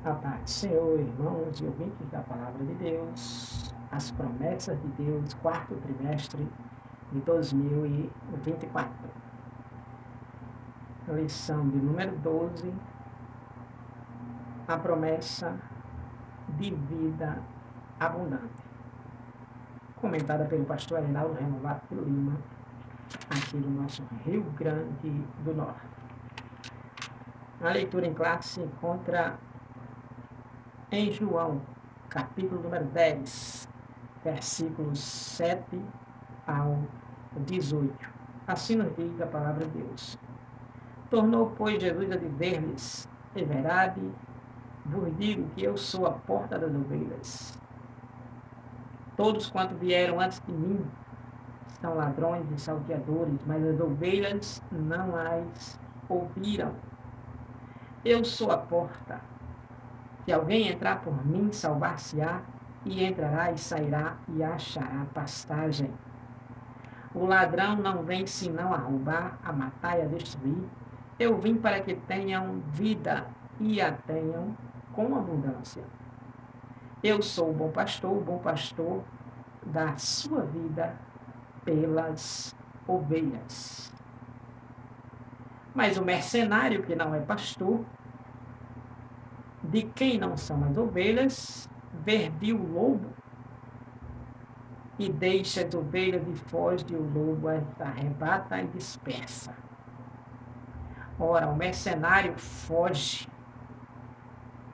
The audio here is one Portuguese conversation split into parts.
A paz do Senhor, irmãos e ouvintes da Palavra de Deus, as promessas de Deus, quarto trimestre de 2024. Lição de número 12, a promessa de vida abundante. Comentada pelo pastor Reinaldo Renovato de Lima, aqui do nosso Rio Grande do Norte. A leitura em classe se encontra em João, capítulo número 10, versículos 7 ao 18. Assim nos diz a palavra de Deus. Tornou, pois, Jesus a dizer-lhes: em verdade, vos digo que eu sou a porta das ovelhas. Todos quanto vieram antes de mim são ladrões e salteadores, mas as ovelhas não as ouviram. Eu sou a porta. Se alguém entrar por mim, salvar-se-á, e entrará e sairá e achará pastagem. O ladrão não vem senão a roubar, a matar e a destruir. Eu vim para que tenham vida e a tenham com abundância. Eu sou o bom pastor dá a sua vida pelas ovelhas. Mas o mercenário que não é pastor, de quem não são as ovelhas, viu o lobo e deixa as ovelhas e foge, e o lobo as arrebata e dispersa. Ora, o mercenário foge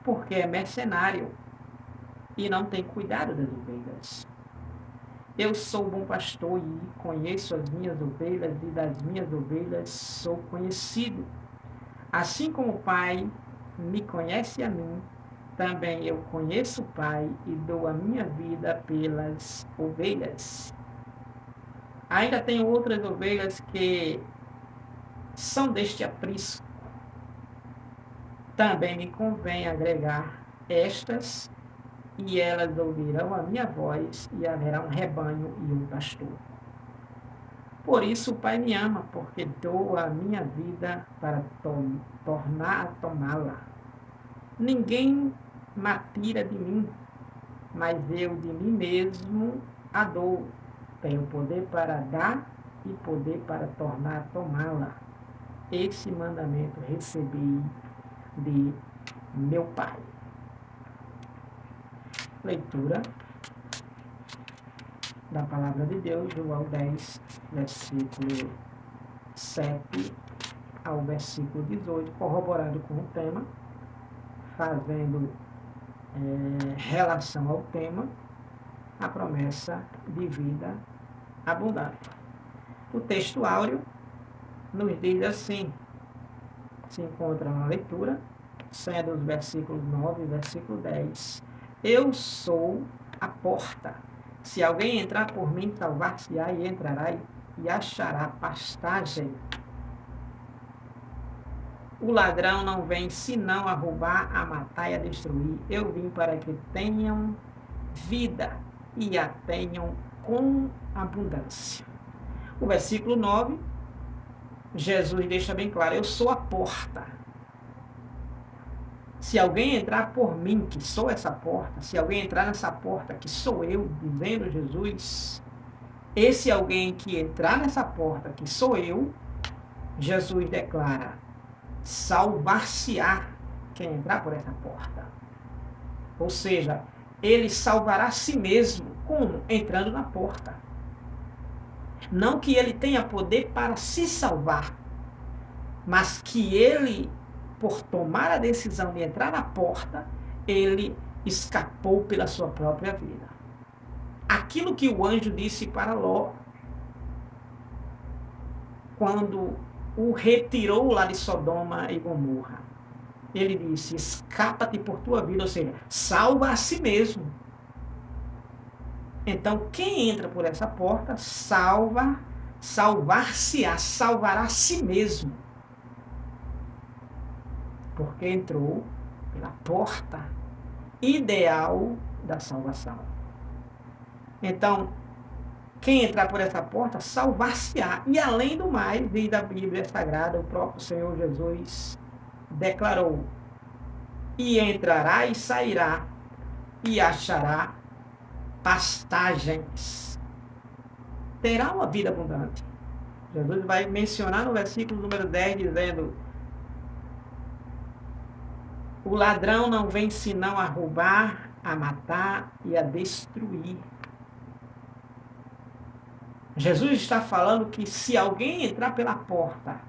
porque é mercenário e não tem cuidado das ovelhas. Eu sou o bom pastor e conheço as minhas ovelhas, e das minhas ovelhas sou conhecido. Assim como o Pai me conhece a mim, também eu conheço o Pai e dou a minha vida pelas ovelhas. Ainda tenho outras ovelhas que são deste aprisco. Também me convém agregar estas, e elas ouvirão a minha voz, e haverá um rebanho e um pastor. Por isso o Pai me ama, porque dou a minha vida para tornar a tomá-la. Ninguém me tira de mim, mas eu de mim mesmo a dou. Tenho poder para dar e poder para tornar a tomá-la. Esse mandamento recebi de meu Pai. Leitura da Palavra de Deus, João 10, versículo 7 ao versículo 18, corroborando com o tema, fazendo relação ao tema, a promessa de vida abundante. O texto áureo nos diz assim, se encontra na leitura, sendo os versículos 9 e versículo 10. Eu sou a porta. Se alguém entrar por mim, salvar-se-á e entrará e achará pastagem. O ladrão não vem senão a roubar, a matar e a destruir. Eu vim para que tenham vida e a tenham com abundância. O versículo 9, Jesus deixa bem claro, eu sou a porta. Se alguém entrar por mim, que sou essa porta, se alguém entrar nessa porta, que sou eu, dizendo Jesus, esse alguém que entrar nessa porta, que sou eu, Jesus declara, salvar-se-á quem entrar por essa porta. Ou seja, ele salvará a si mesmo. Como? Entrando na porta. Não que ele tenha poder para se salvar, mas que ele, por tomar a decisão de entrar na porta, ele escapou pela sua própria vida. Aquilo que o anjo disse para Ló, quando o retirou lá de Sodoma e Gomorra, ele disse, escapa-te por tua vida, ou seja, salva a si mesmo. Então, quem entra por essa porta, salvar-se-á, salvará a si mesmo. Porque entrou pela porta ideal da salvação. Então, quem entrar por essa porta, salvar-se-á. E além do mais, diz a Bíblia Sagrada, o próprio Senhor Jesus declarou, e entrará e sairá, e achará pastagens. Terá uma vida abundante. Jesus vai mencionar no versículo número 10, dizendo: o ladrão não vem senão a roubar, a matar e a destruir. Jesus está falando que se alguém entrar pela porta,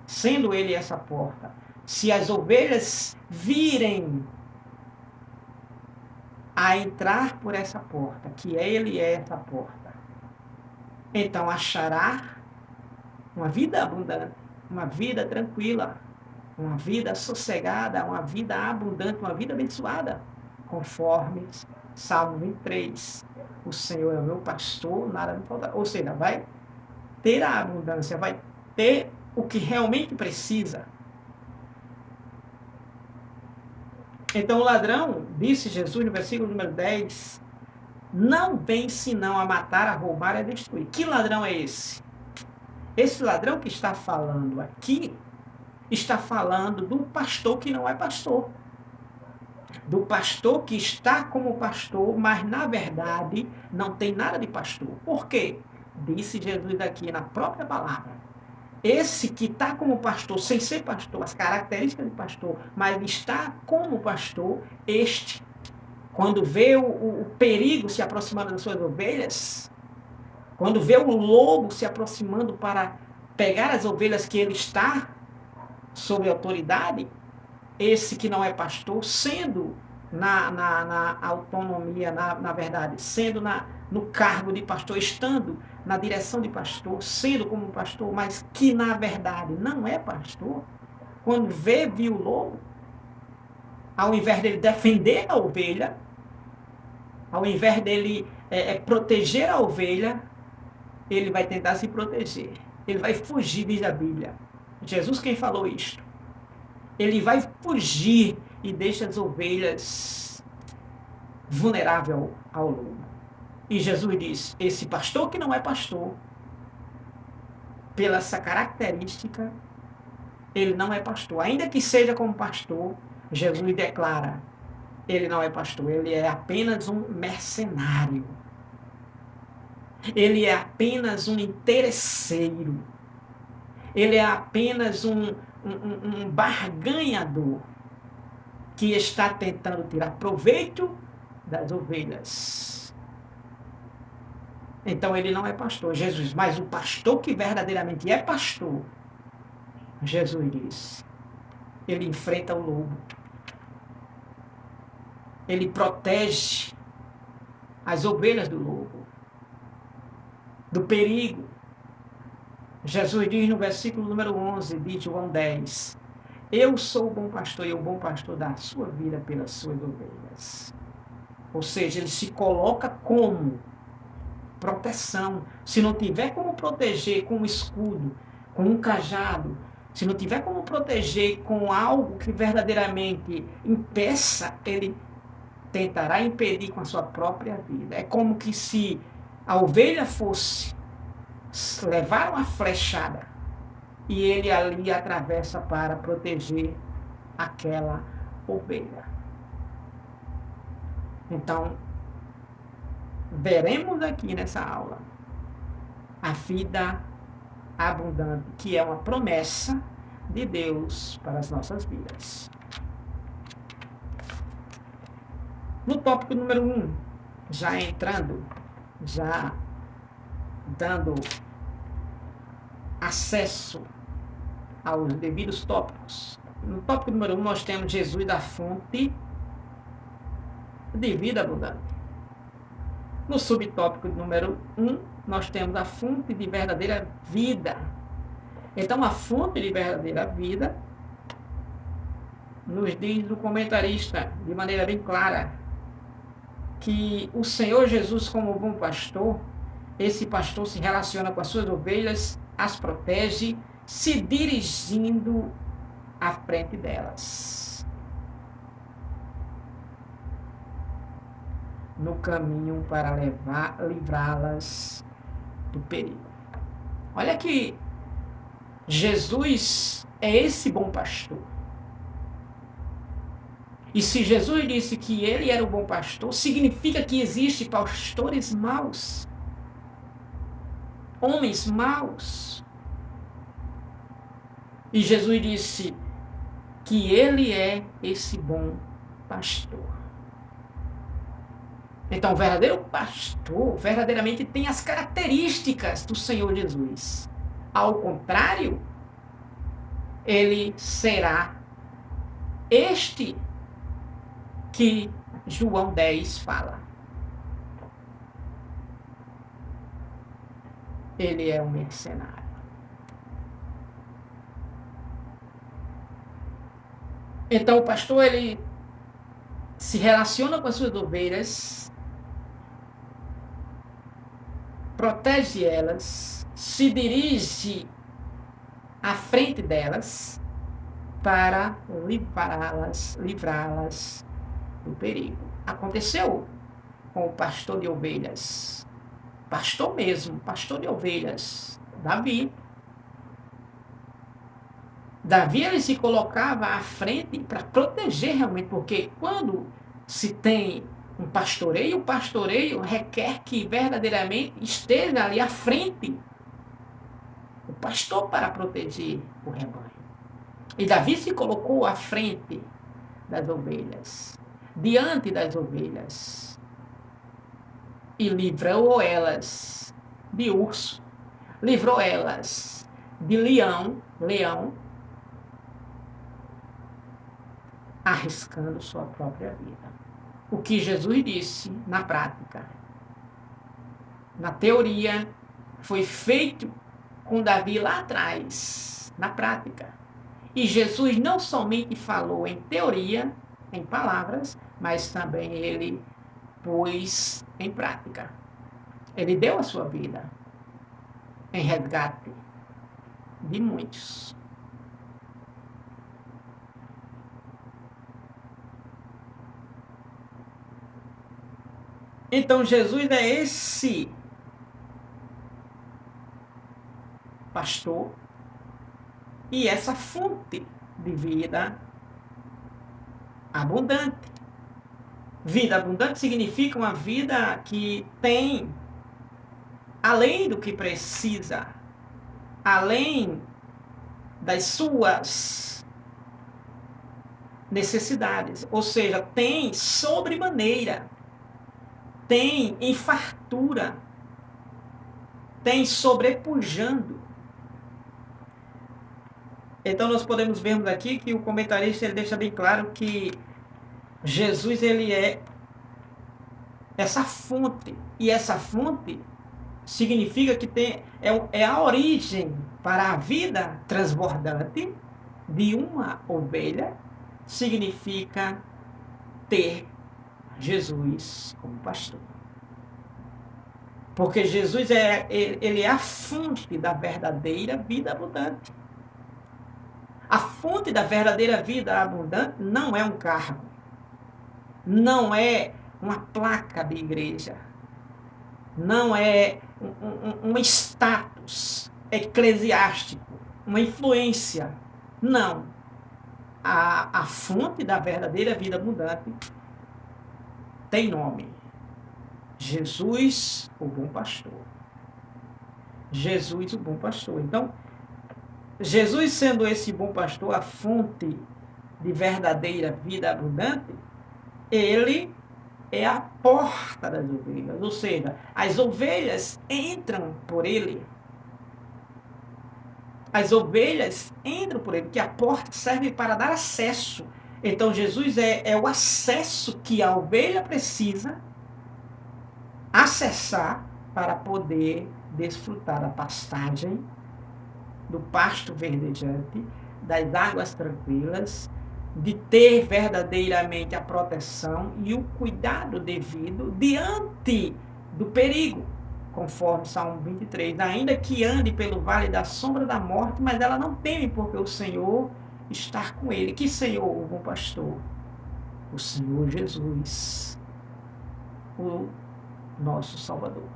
sendo ele essa porta, se as ovelhas virem a entrar por essa porta, que ele é essa porta, então achará uma vida abundante, uma vida tranquila, uma vida sossegada, uma vida abundante, uma vida abençoada, conforme Salmo 23. O Senhor é o meu pastor, nada me faltará. Ou seja, vai ter a abundância, vai ter o que realmente precisa. Então o ladrão, disse Jesus no versículo número 10, não vem senão a matar, a roubar e a destruir. Que ladrão é esse? Esse ladrão que está falando aqui, está falando do pastor que não é pastor. Do pastor que está como pastor, mas na verdade não tem nada de pastor. Por quê? Disse Jesus aqui na própria palavra. Esse que está como pastor, sem ser pastor, as características de pastor, mas está como pastor, este, quando vê o perigo se aproximando das suas ovelhas, quando vê o lobo se aproximando para pegar as ovelhas que ele está sob autoridade, esse que não é pastor, sendo na autonomia, na verdade, sendo no cargo de pastor, estando na direção de pastor, sendo como pastor, mas que na verdade não é pastor, quando viu o lobo, ao invés dele defender a ovelha, ao invés dele proteger a ovelha, ele vai tentar se proteger. Ele vai fugir, diz a Bíblia. Jesus quem falou isto. Ele vai fugir e deixa as ovelhas vulneráveis ao lobo. E Jesus diz, esse pastor que não é pastor, pela essa característica, ele não é pastor. Ainda que seja como pastor, Jesus declara, ele não é pastor, ele é apenas um mercenário. Ele é apenas um interesseiro. Ele é apenas um barganhador que está tentando tirar proveito das ovelhas. Então ele não é pastor, Jesus, mas o pastor que verdadeiramente é pastor, Jesus diz, ele enfrenta o lobo, ele protege as ovelhas do lobo, do perigo. Jesus diz no versículo número 11 de João 10, eu sou o bom pastor e o bom pastor dá a sua vida pelas suas ovelhas. Ou seja, ele se coloca como proteção. Se não tiver como proteger com um escudo, com um cajado, se não tiver como proteger com algo que verdadeiramente impeça, ele tentará impedir com a sua própria vida. É como que se a ovelha fosse levar uma flechada e ele ali atravessa para proteger aquela ovelha. Então, veremos aqui nessa aula a vida abundante, que é uma promessa de Deus para as nossas vidas. No tópico número 1, já entrando, já dando acesso aos devidos tópicos. No tópico número 1, nós temos Jesus da fonte de vida abundante. No subtópico número 1, nós temos a fonte de verdadeira vida. Então, a fonte de verdadeira vida nos diz o comentarista, de maneira bem clara, que o Senhor Jesus, como bom pastor, esse pastor se relaciona com as suas ovelhas, as protege, se dirigindo à frente delas, no caminho para livrá-las do perigo. Olha que Jesus é esse bom pastor. E se Jesus disse que ele era o bom pastor, significa que existem pastores maus, homens maus. E Jesus disse que ele é esse bom pastor. Então, o verdadeiro pastor verdadeiramente tem as características do Senhor Jesus. Ao contrário, ele será este que João 10 fala. Ele é um mercenário. Então, o pastor, ele se relaciona com as suas ovelhas, protege elas, se dirige à frente delas para livrá-las do perigo. Aconteceu com o pastor de ovelhas, pastor mesmo, pastor de ovelhas, Davi. Davi, ele se colocava à frente para proteger realmente, porque quando se tem um pastoreio, o pastoreio requer que verdadeiramente esteja ali à frente o pastor para proteger o rebanho. E Davi se colocou à frente das ovelhas, diante das ovelhas, e livrou elas de urso, livrou elas de leão, arriscando sua própria vida. O que Jesus disse na prática, na teoria, foi feito com Davi lá atrás, na prática. E Jesus não somente falou em teoria, em palavras, mas também ele pôs em prática. Ele deu a sua vida em resgate de muitos. Então Jesus é esse pastor e essa fonte de vida abundante. Vida abundante significa uma vida que tem além do que precisa, além das suas necessidades, ou seja, tem sobremaneira, tem em fartura, tem sobrepujando. Então nós podemos vermos aqui que o comentarista ele deixa bem claro que Jesus ele é essa fonte, e essa fonte significa que é a origem para a vida transbordante de uma ovelha, significa ter Jesus como pastor. Porque Jesus ele é a fonte da verdadeira vida abundante. A fonte da verdadeira vida abundante não é um cargo, não é uma placa de igreja, não é um status eclesiástico, uma influência. Não. A fonte da verdadeira vida abundante tem nome. Jesus, o bom pastor. Jesus, o bom pastor. Então, Jesus sendo esse bom pastor, a fonte de verdadeira vida abundante, ele é a porta das ovelhas, ou seja, as ovelhas entram por ele. As ovelhas entram por ele, que a porta serve para dar acesso. Então Jesus é o acesso que a ovelha precisa acessar para poder desfrutar da pastagem, do pasto verdejante, das águas tranquilas, de ter verdadeiramente a proteção e o cuidado devido diante do perigo, conforme Salmo 23. Ainda que ande pelo vale da sombra da morte, mas ela não teme, porque o Senhor está com ele. Que Senhor, o bom pastor? O Senhor Jesus, o nosso Salvador.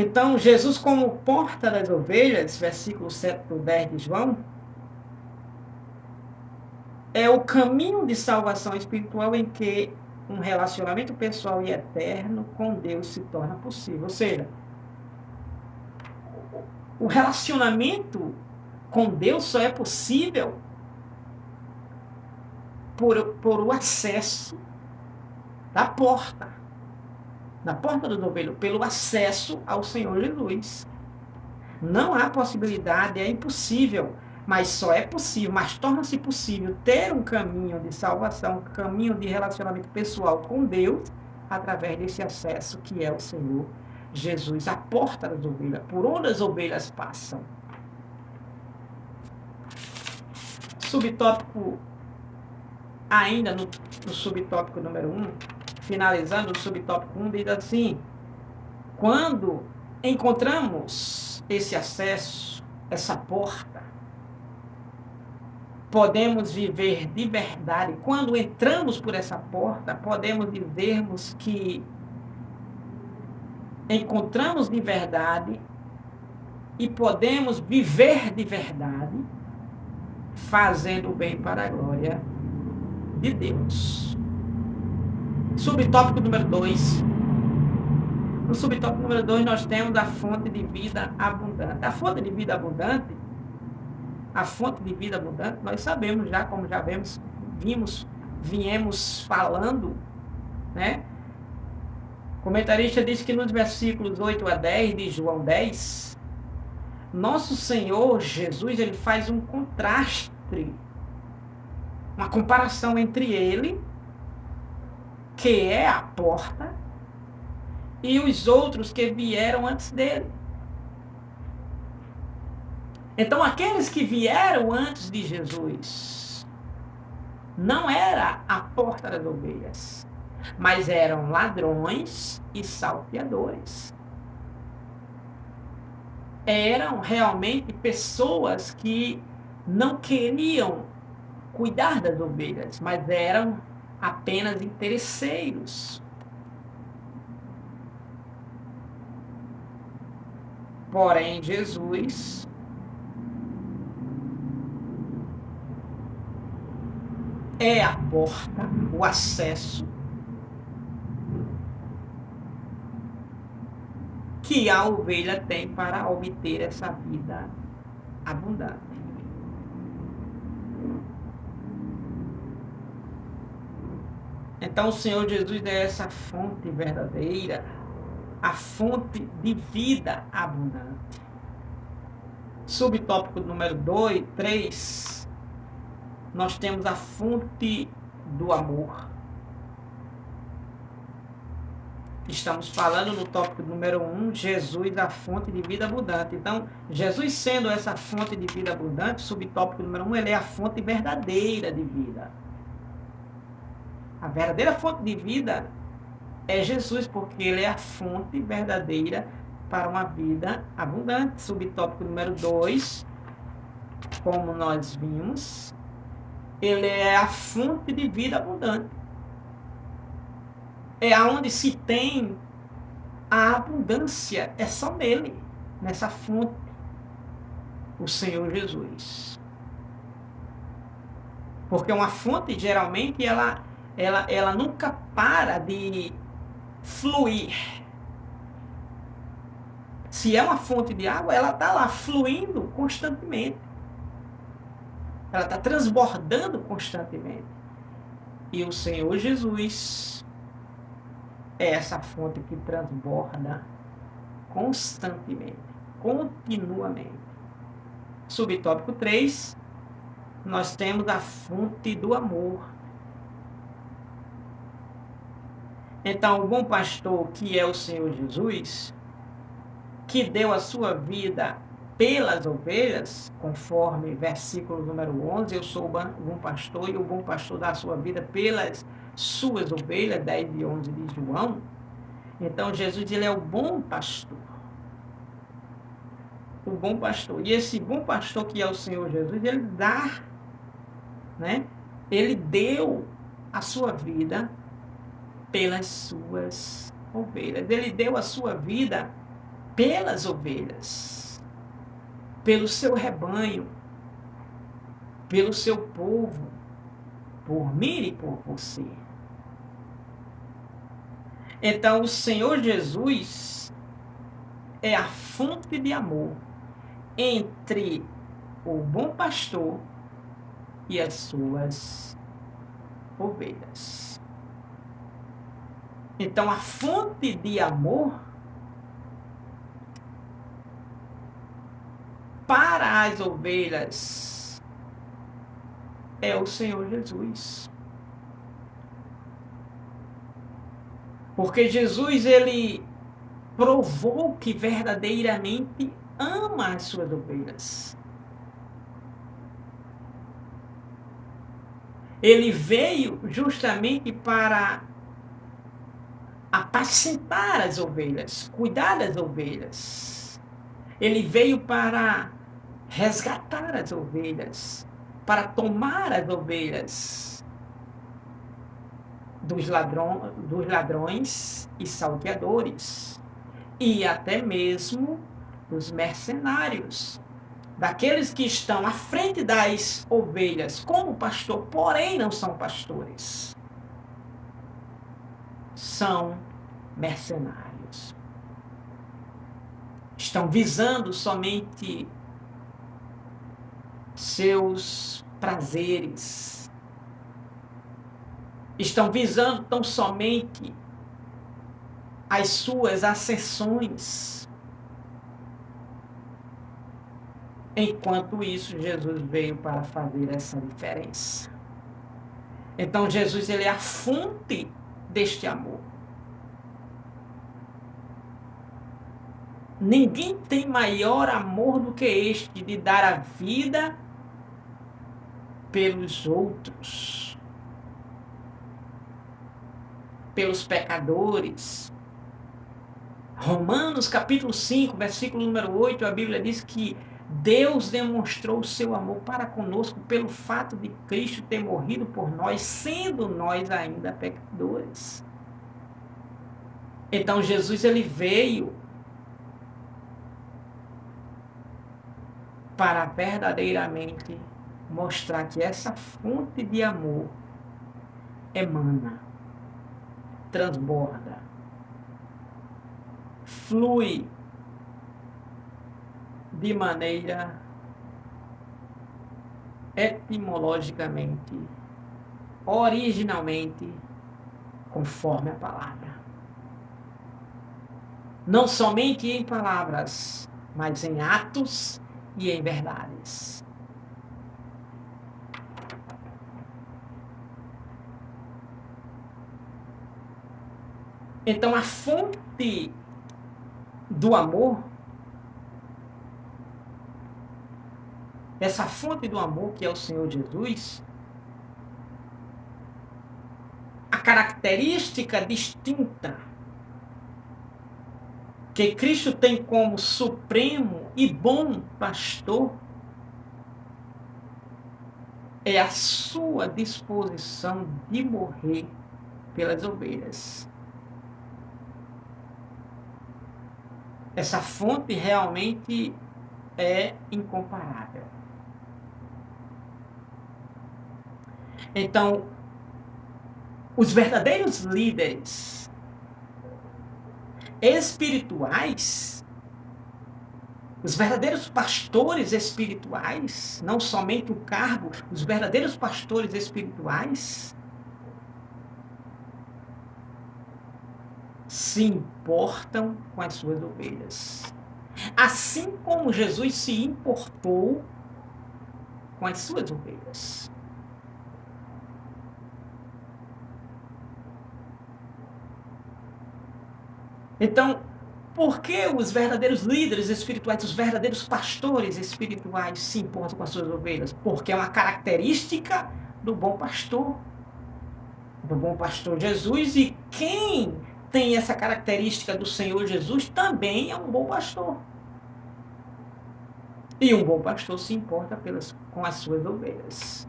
Então, Jesus como porta das ovelhas, versículo 7 do 10 de João, é o caminho de salvação espiritual em que um relacionamento pessoal e eterno com Deus se torna possível. Ou seja, o relacionamento com Deus só é possível por o acesso da porta das ovelhas, pelo acesso ao Senhor Jesus. Não há possibilidade, é impossível, mas só é possível, mas torna-se possível ter um caminho de salvação, um caminho de relacionamento pessoal com Deus, através desse acesso que é o Senhor Jesus, a porta das ovelhas, por onde as ovelhas passam. Subtópico, ainda no subtópico número 1, finalizando o subtópico 1, diz assim: quando encontramos esse acesso, essa porta, podemos viver de verdade. Quando entramos por essa porta, podemos dizermos que encontramos de verdade e podemos viver de verdade, fazendo o bem para a glória de Deus. Subtópico número 2. No subtópico número 2, nós temos a fonte de vida abundante. A fonte de vida abundante, nós sabemos já, como já viemos falando, né? O comentarista diz que nos versículos 8 a 10 de João 10, nosso Senhor Jesus, ele faz um contraste, uma comparação entre ele, que é a porta, e os outros que vieram antes dele. Então, aqueles que vieram antes de Jesus não era a porta das ovelhas, mas eram ladrões e salteadores. Eram realmente pessoas que não queriam cuidar das ovelhas, mas eram apenas interesseiros. Porém, Jesus é a porta, o acesso que a ovelha tem para obter essa vida abundante. Então, o Senhor Jesus é essa fonte verdadeira, a fonte de vida abundante. Subtópico número 3, nós temos a fonte do amor. Estamos falando no tópico número 1, Jesus, a fonte de vida abundante. Então, Jesus sendo essa fonte de vida abundante, subtópico número 1, ele é a fonte verdadeira de vida. A verdadeira fonte de vida é Jesus, porque ele é a fonte verdadeira para uma vida abundante. Subtópico número 2, como nós vimos, ele é a fonte de vida abundante. É aonde se tem a abundância, é só nele, nessa fonte, o Senhor Jesus. Porque uma fonte, geralmente, ela nunca para de fluir. Se é uma fonte de água, ela está lá fluindo constantemente. Ela está transbordando constantemente. E o Senhor Jesus é essa fonte que transborda constantemente, continuamente. Subtópico 3, nós temos a fonte do amor. Então, o bom pastor, que é o Senhor Jesus, que deu a sua vida pelas ovelhas, conforme versículo número 11, eu sou o bom pastor, e o bom pastor dá a sua vida pelas suas ovelhas, 10 e 11 de João. Então, Jesus, ele é o bom pastor. O bom pastor. E esse bom pastor, que é o Senhor Jesus, ele dá, né? Ele deu a sua vida pelas suas ovelhas. Ele deu a sua vida pelas ovelhas, pelo seu rebanho, pelo seu povo, por mim e por você. Então, o Senhor Jesus é a fonte de amor entre o bom pastor e as suas ovelhas. Então, a fonte de amor para as ovelhas é o Senhor Jesus. Porque Jesus, ele provou que verdadeiramente ama as suas ovelhas. Ele veio justamente para apacentar as ovelhas, cuidar das ovelhas. Ele veio para resgatar as ovelhas, para tomar as ovelhas dos ladrões e salteadores, e até mesmo dos mercenários, daqueles que estão à frente das ovelhas como pastor, porém não são pastores. São mercenários. Estão visando somente seus prazeres. Estão visando tão somente as suas ascensões. Enquanto isso, Jesus veio para fazer essa diferença. Então, Jesus, ele é a fonte deste amor. Ninguém tem maior amor do que este, de dar a vida pelos outros, pelos pecadores. Romanos capítulo 5, versículo número 8, a Bíblia diz que Deus demonstrou o seu amor para conosco pelo fato de Cristo ter morrido por nós, sendo nós ainda pecadores. Então Jesus, ele veio para verdadeiramente mostrar que essa fonte de amor emana, transborda, flui de maneira etimologicamente, originalmente, conforme a palavra. Não somente em palavras, mas em atos e em verdades. Então, a fonte do amor, essa fonte do amor que é o Senhor Jesus, a característica distinta que Cristo tem como supremo e bom pastor é a sua disposição de morrer pelas ovelhas. Essa fonte realmente é incomparável. Então, os verdadeiros líderes espirituais, os verdadeiros pastores espirituais, não somente o cargo, os verdadeiros pastores espirituais se importam com as suas ovelhas. Assim como Jesus se importou com as suas ovelhas. Então, por que os verdadeiros líderes espirituais, os verdadeiros pastores espirituais se importam com as suas ovelhas? Porque é uma característica do bom pastor Jesus, e quem tem essa característica do Senhor Jesus também é um bom pastor. E um bom pastor se importa com as suas ovelhas.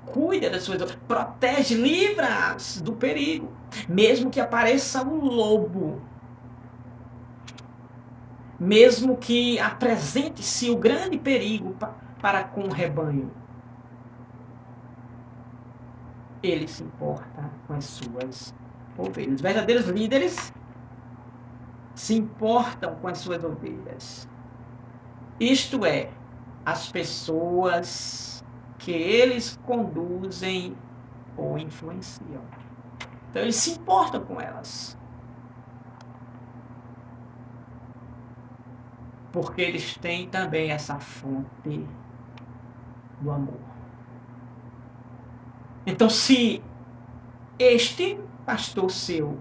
Cuida das suas ovelhas, protege, livra-as do perigo. Mesmo que apareça um lobo, mesmo que apresente-se o grande perigo para com o rebanho, ele se importa com as suas ovelhas. Os verdadeiros líderes se importam com as suas ovelhas. Isto é, as pessoas que eles conduzem ou influenciam. Então, eles se importam com elas. Porque eles têm também essa fonte do amor. Então, se este pastor seu,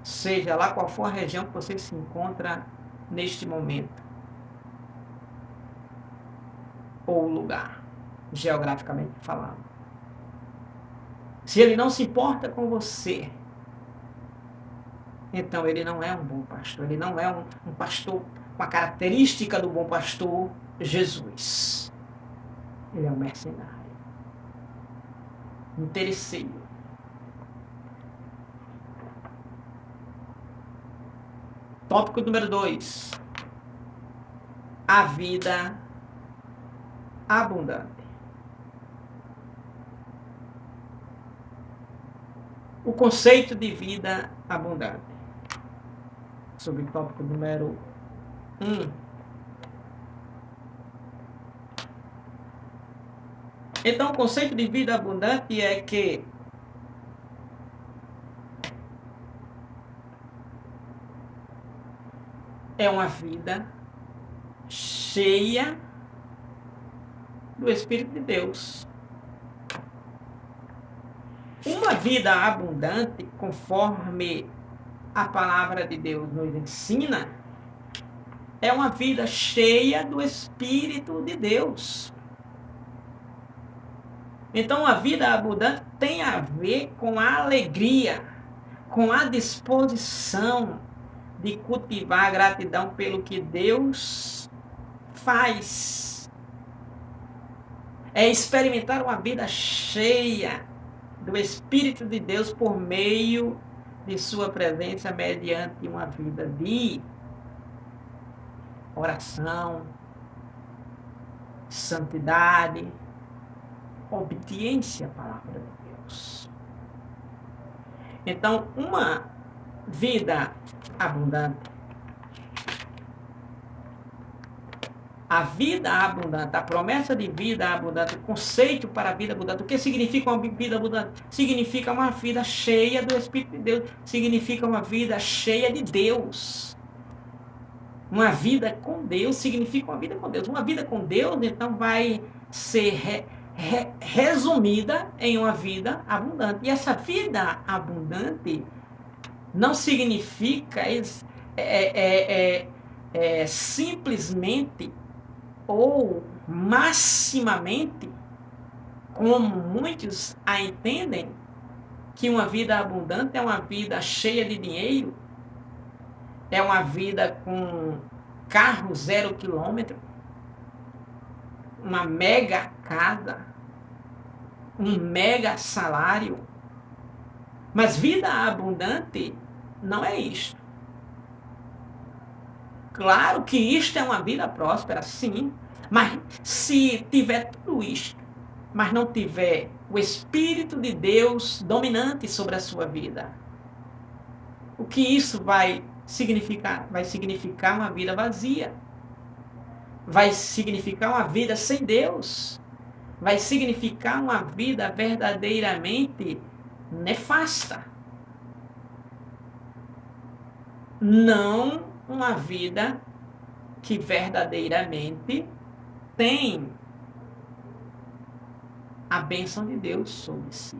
seja lá qual for a região que você se encontra neste momento, ou lugar, geograficamente falando, se ele não se importa com você, então ele não é um bom pastor, ele não é um pastor com a característica do bom pastor Jesus. Ele é um mercenário, interesseiro. Tópico número 2. A vida abundante. O conceito de vida abundante. Subtópico número 1. Então, o conceito de vida abundante é que é uma vida cheia do Espírito de Deus. Uma vida abundante, conforme a palavra de Deus nos ensina, é uma vida cheia do Espírito de Deus. Então, a vida abundante tem a ver com a alegria, com a disposição de cultivar a gratidão pelo que Deus faz. É experimentar uma vida cheia do Espírito de Deus por meio de sua presença mediante uma vida de oração, santidade, obediência à palavra de Deus. Então, uma vida abundante, a vida abundante, a promessa de vida abundante, o conceito para a vida abundante. O que significa uma vida abundante? Significa uma vida cheia do Espírito de Deus, significa uma vida cheia de Deus. Uma vida com Deus significa uma vida com Deus. Uma vida com Deus, então, vai ser resumida em uma vida abundante. E essa vida abundante não significa simplesmente ou maximamente, como muitos a entendem, que uma vida abundante é uma vida cheia de dinheiro, é uma vida com carro 0 quilômetro, uma mega casa, um mega salário. Mas vida abundante não é isto. Claro que isto é uma vida próspera, sim, mas se tiver tudo isto, mas não tiver o Espírito de Deus dominante sobre a sua vida, o que isso vai significar? Vai significar uma vida vazia, vai significar uma vida sem Deus, vai significar uma vida verdadeiramente nefasta. Não uma vida que verdadeiramente tem a bênção de Deus sobre si.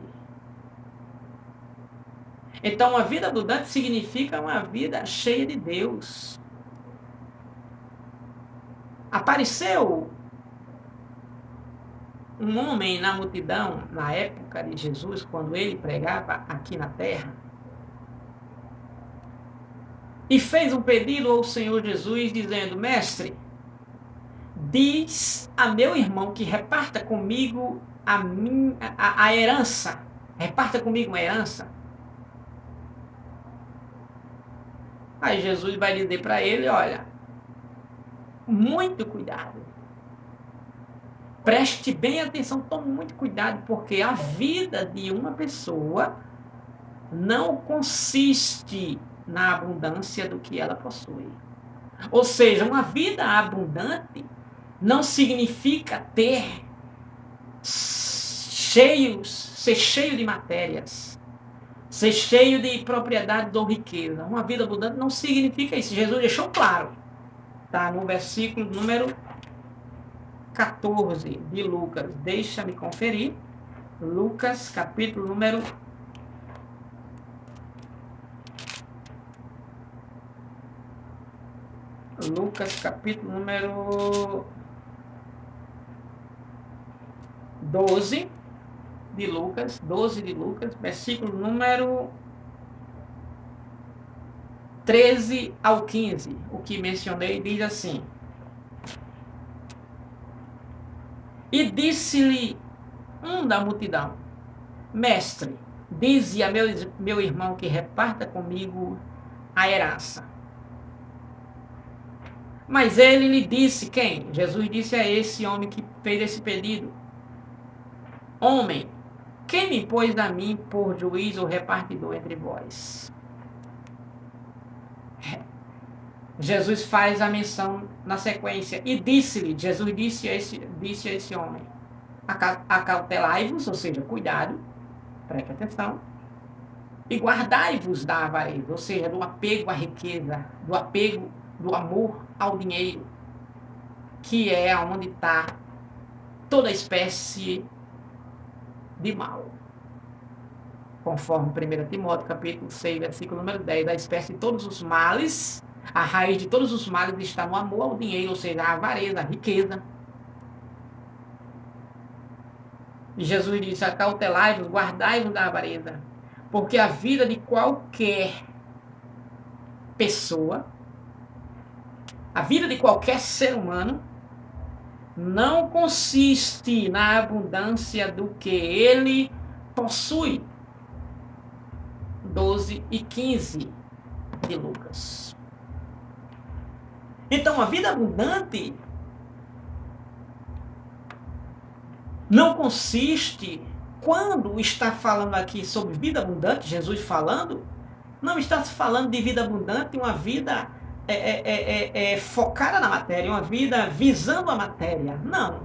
Então, uma vida abundante significa uma vida cheia de Deus. Apareceu um homem na multidão, na época de Jesus, quando ele pregava aqui na terra, e fez um pedido ao Senhor Jesus, dizendo: Mestre, diz a meu irmão que reparta comigo a herança. Reparta comigo uma herança. Aí Jesus vai dizer para ele, olha, muito cuidado. Preste bem atenção, tome muito cuidado, porque a vida de uma pessoa não consiste na abundância do que ela possui. Ou seja, uma vida abundante não significa ser cheio de matérias, ser cheio de propriedade ou riqueza. Uma vida abundante não significa isso. Jesus deixou claro. Está no versículo número 14 de Lucas. Deixa-me conferir. Lucas, capítulo número 12 de Lucas, versículo número 13 ao 15. O que mencionei diz assim: E disse-lhe um da multidão: Mestre, dize a meu irmão que reparta comigo a herança. Mas ele lhe disse, quem? Jesus disse a esse homem que fez esse pedido: Homem, quem me pôs a mim por juiz ou repartidor entre vós? Jesus faz a menção na sequência. E disse-lhe, Jesus disse a esse homem: Acautelai-vos, ou seja, cuidado, preste atenção, e guardai-vos da avareza, ou seja, do apego à riqueza, do amor ao dinheiro, que é onde está toda espécie de mal. Conforme 1 Timóteo, capítulo 6, versículo número 10, a espécie de todos os males, a raiz de todos os males está no amor ao dinheiro, ou seja, a avareza, a riqueza. E Jesus disse: Acautelai-vos, guardai-vos da avareza, porque a vida de qualquer pessoa, a vida de qualquer ser humano, não consiste na abundância do que ele possui. 12 e 15 de Lucas. Então, a vida abundante não consiste, quando está falando aqui sobre vida abundante, Jesus falando, não está se falando de vida abundante, uma vida focada na matéria, uma vida visando a matéria. Não.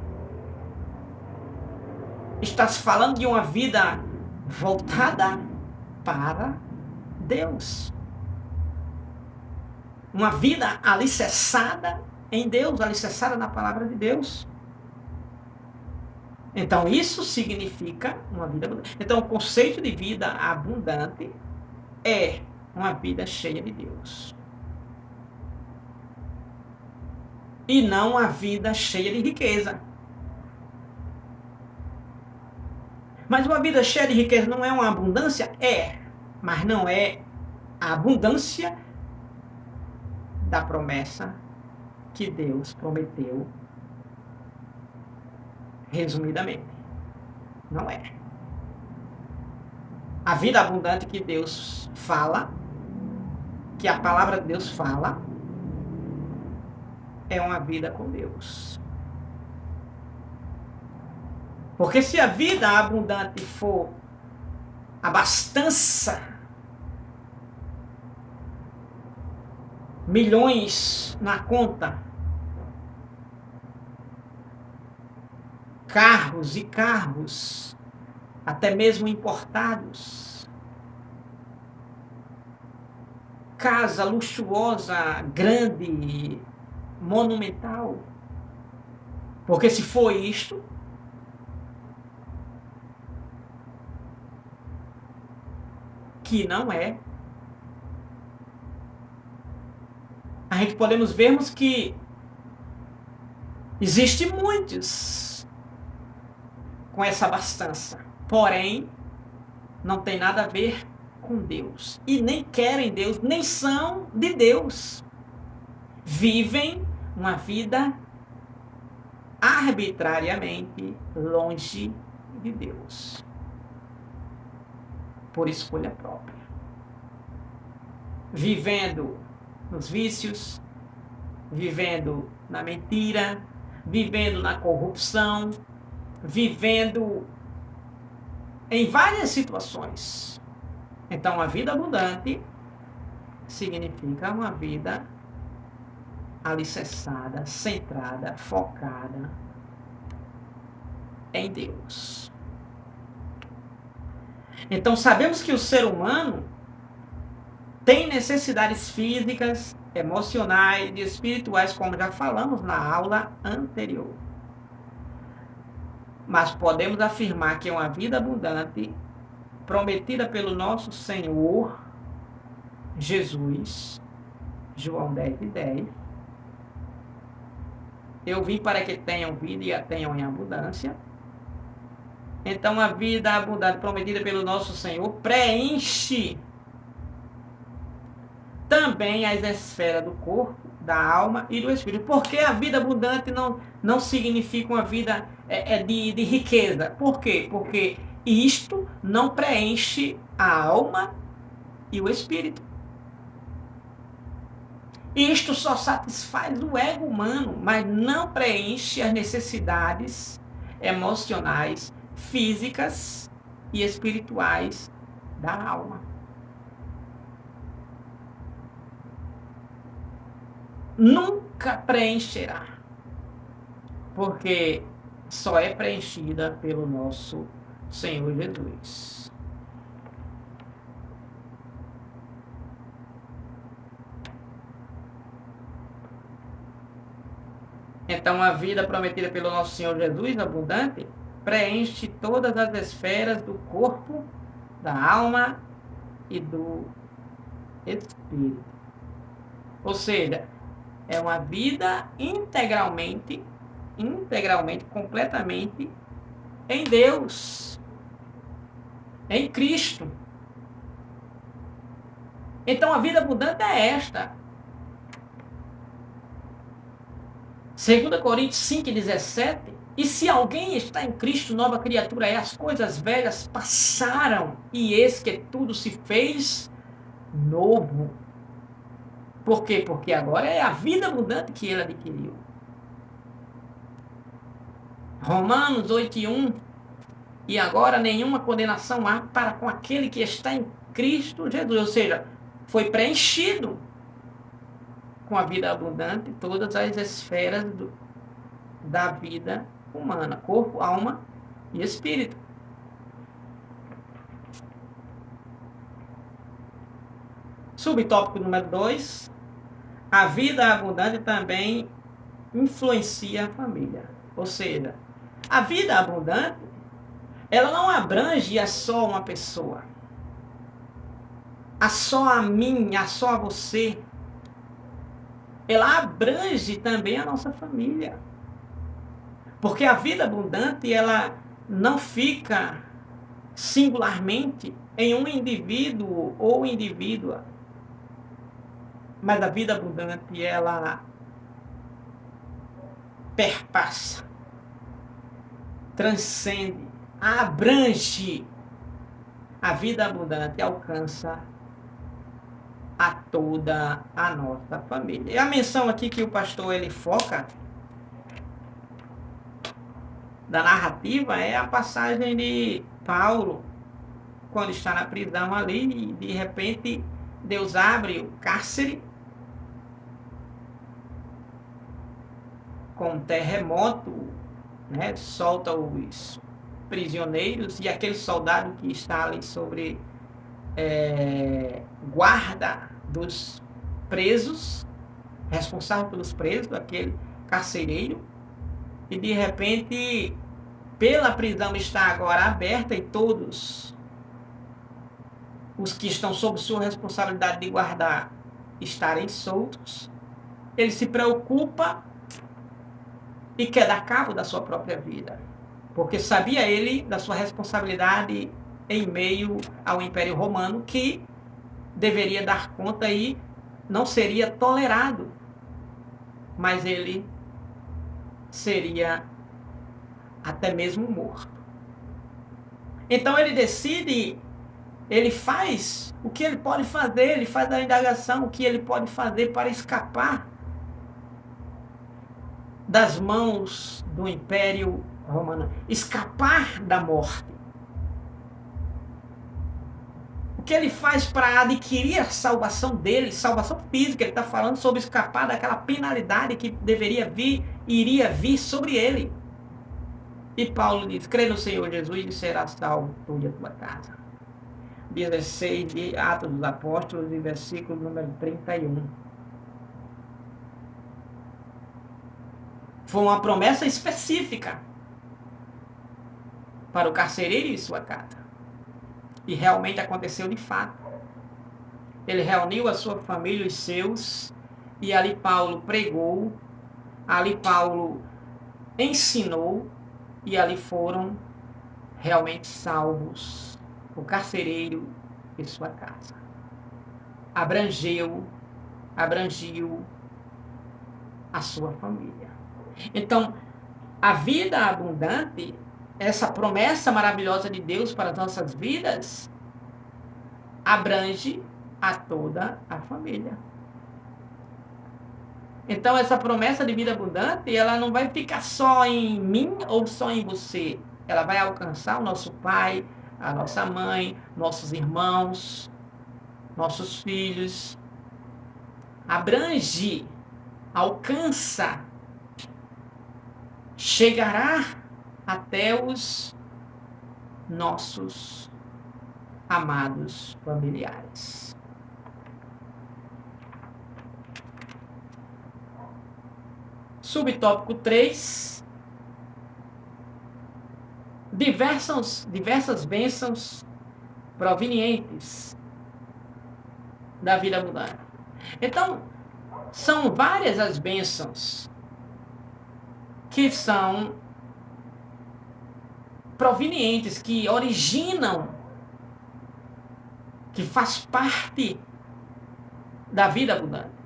Está se falando de uma vida voltada para Deus. Uma vida alicerçada em Deus, alicerçada na palavra de Deus. Então, isso significa uma vida abundante. Então, o conceito de vida abundante é uma vida cheia de Deus. E não a vida cheia de riqueza. Mas uma vida cheia de riqueza não é uma abundância? É. Mas não é a abundância da promessa que Deus prometeu, resumidamente. Não é. A vida abundante que Deus fala, que a palavra de Deus fala, é uma vida com Deus. Porque se a vida abundante for abastança, milhões na conta, carros e carros, até mesmo importados, casa luxuosa, grande, monumental. Porque se for isto, que não é, a gente podemos vermos que existem muitos com essa abastança, porém não tem nada a ver com Deus, e nem querem Deus, nem são de Deus, vivem uma vida arbitrariamente longe de Deus, por escolha própria, vivendo nos vícios, vivendo na mentira, vivendo na corrupção, vivendo em várias situações. Então, a vida abundante significa uma vida alicerçada, centrada, focada em Deus. Então, sabemos que o ser humano tem necessidades físicas, emocionais e espirituais, como já falamos na aula anterior. Mas podemos afirmar que uma vida abundante, prometida pelo nosso Senhor Jesus, João 10:10, eu vim para que tenham vida e a tenham em abundância. Então, a vida abundante prometida pelo nosso Senhor preenche também as esferas do corpo, da alma e do espírito. Porque a vida abundante não significa uma vida de riqueza. Por quê? Porque isto não preenche a alma e o espírito. Isto só satisfaz o ego humano, mas não preenche as necessidades emocionais, físicas e espirituais da alma. Nunca preencherá, porque só é preenchida pelo nosso Senhor Jesus. Então, a vida prometida pelo nosso Senhor Jesus, abundante, preenche todas as esferas do corpo, da alma e do espírito. Ou seja, é uma vida integralmente, completamente em Deus, em Cristo. Então, a vida abundante é esta. 2 Coríntios 5:17, e se alguém está em Cristo, nova criatura é, as coisas velhas passaram, e eis que tudo se fez novo. Por quê? Porque agora é a vida abundante que ele adquiriu. Romanos 8:1, e agora nenhuma condenação há para com aquele que está em Cristo Jesus. Ou seja, foi preenchido com a vida abundante todas as esferas da vida humana, corpo, alma e espírito. Subtópico número 2, a vida abundante também influencia a família. Ou seja, a vida abundante, ela não abrange a só uma pessoa, a só a mim, a só a você. Ela abrange também a nossa família. Porque a vida abundante, ela não fica singularmente em um indivíduo ou indivídua. Mas a vida abundante, ela perpassa, transcende, abrange. A vida abundante alcança a toda a nossa família. E a menção aqui que o pastor ele foca da narrativa é a passagem de Paulo, quando está na prisão ali, e de repente Deus abre o cárcere com um terremoto, né, solta os prisioneiros, e aquele soldado que está ali sobre guarda dos presos, responsável pelos presos, aquele carcereiro, e de repente, pela prisão estar agora aberta e todos os que estão sob sua responsabilidade de guardar estarem soltos, ele se preocupa e quer dar cabo da sua própria vida, porque sabia ele da sua responsabilidade em meio ao Império Romano, que deveria dar conta e não seria tolerado, mas ele seria até mesmo morto. Então ele decide Ele faz o que ele pode fazer, ele faz a indagação, o que ele pode fazer para escapar das mãos do Império Romano, escapar da morte. O que ele faz para adquirir a salvação dele, salvação física, ele está falando sobre escapar daquela penalidade que deveria vir, iria vir sobre ele. E Paulo diz, crê no Senhor Jesus e serás salvo tu e a tua casa. 16 de Atos dos Apóstolos, e versículo número 31. Foi uma promessa específica para o carcereiro e sua casa. E realmente aconteceu de fato. Ele reuniu a sua família, os seus, e ali Paulo pregou, ali Paulo ensinou, e ali foram realmente salvos o carcereiro e sua casa. Abrangiu a sua família. Então, a vida abundante, essa promessa maravilhosa de Deus para as nossas vidas, abrange a toda a família. Então, essa promessa de vida abundante, ela não vai ficar só em mim ou só em você. Ela vai alcançar o nosso pai, a nossa mãe, nossos irmãos, nossos filhos. Abrange, alcança, chegará até os nossos amados familiares. Subtópico 3. Diversas bênçãos provenientes da vida abundante. Então, são várias as bênçãos que são provenientes, que originam, que faz parte da vida abundante.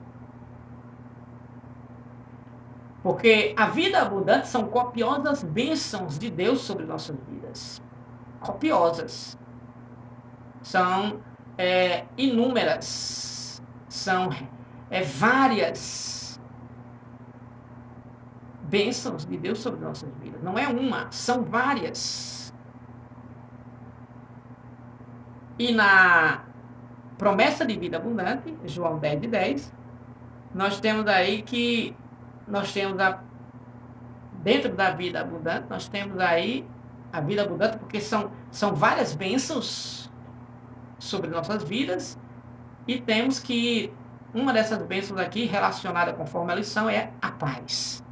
Porque a vida abundante são copiosas bênçãos de Deus sobre nossas vidas. Copiosas. São inúmeras. São várias bênçãos de Deus sobre nossas vidas. Não é uma, são várias. E na promessa de vida abundante, João 10:10, nós temos aí que dentro da vida abundante, nós temos aí a vida abundante, porque são várias bênçãos sobre nossas vidas, e temos que uma dessas bênçãos aqui, relacionada conforme a lição, é a paz.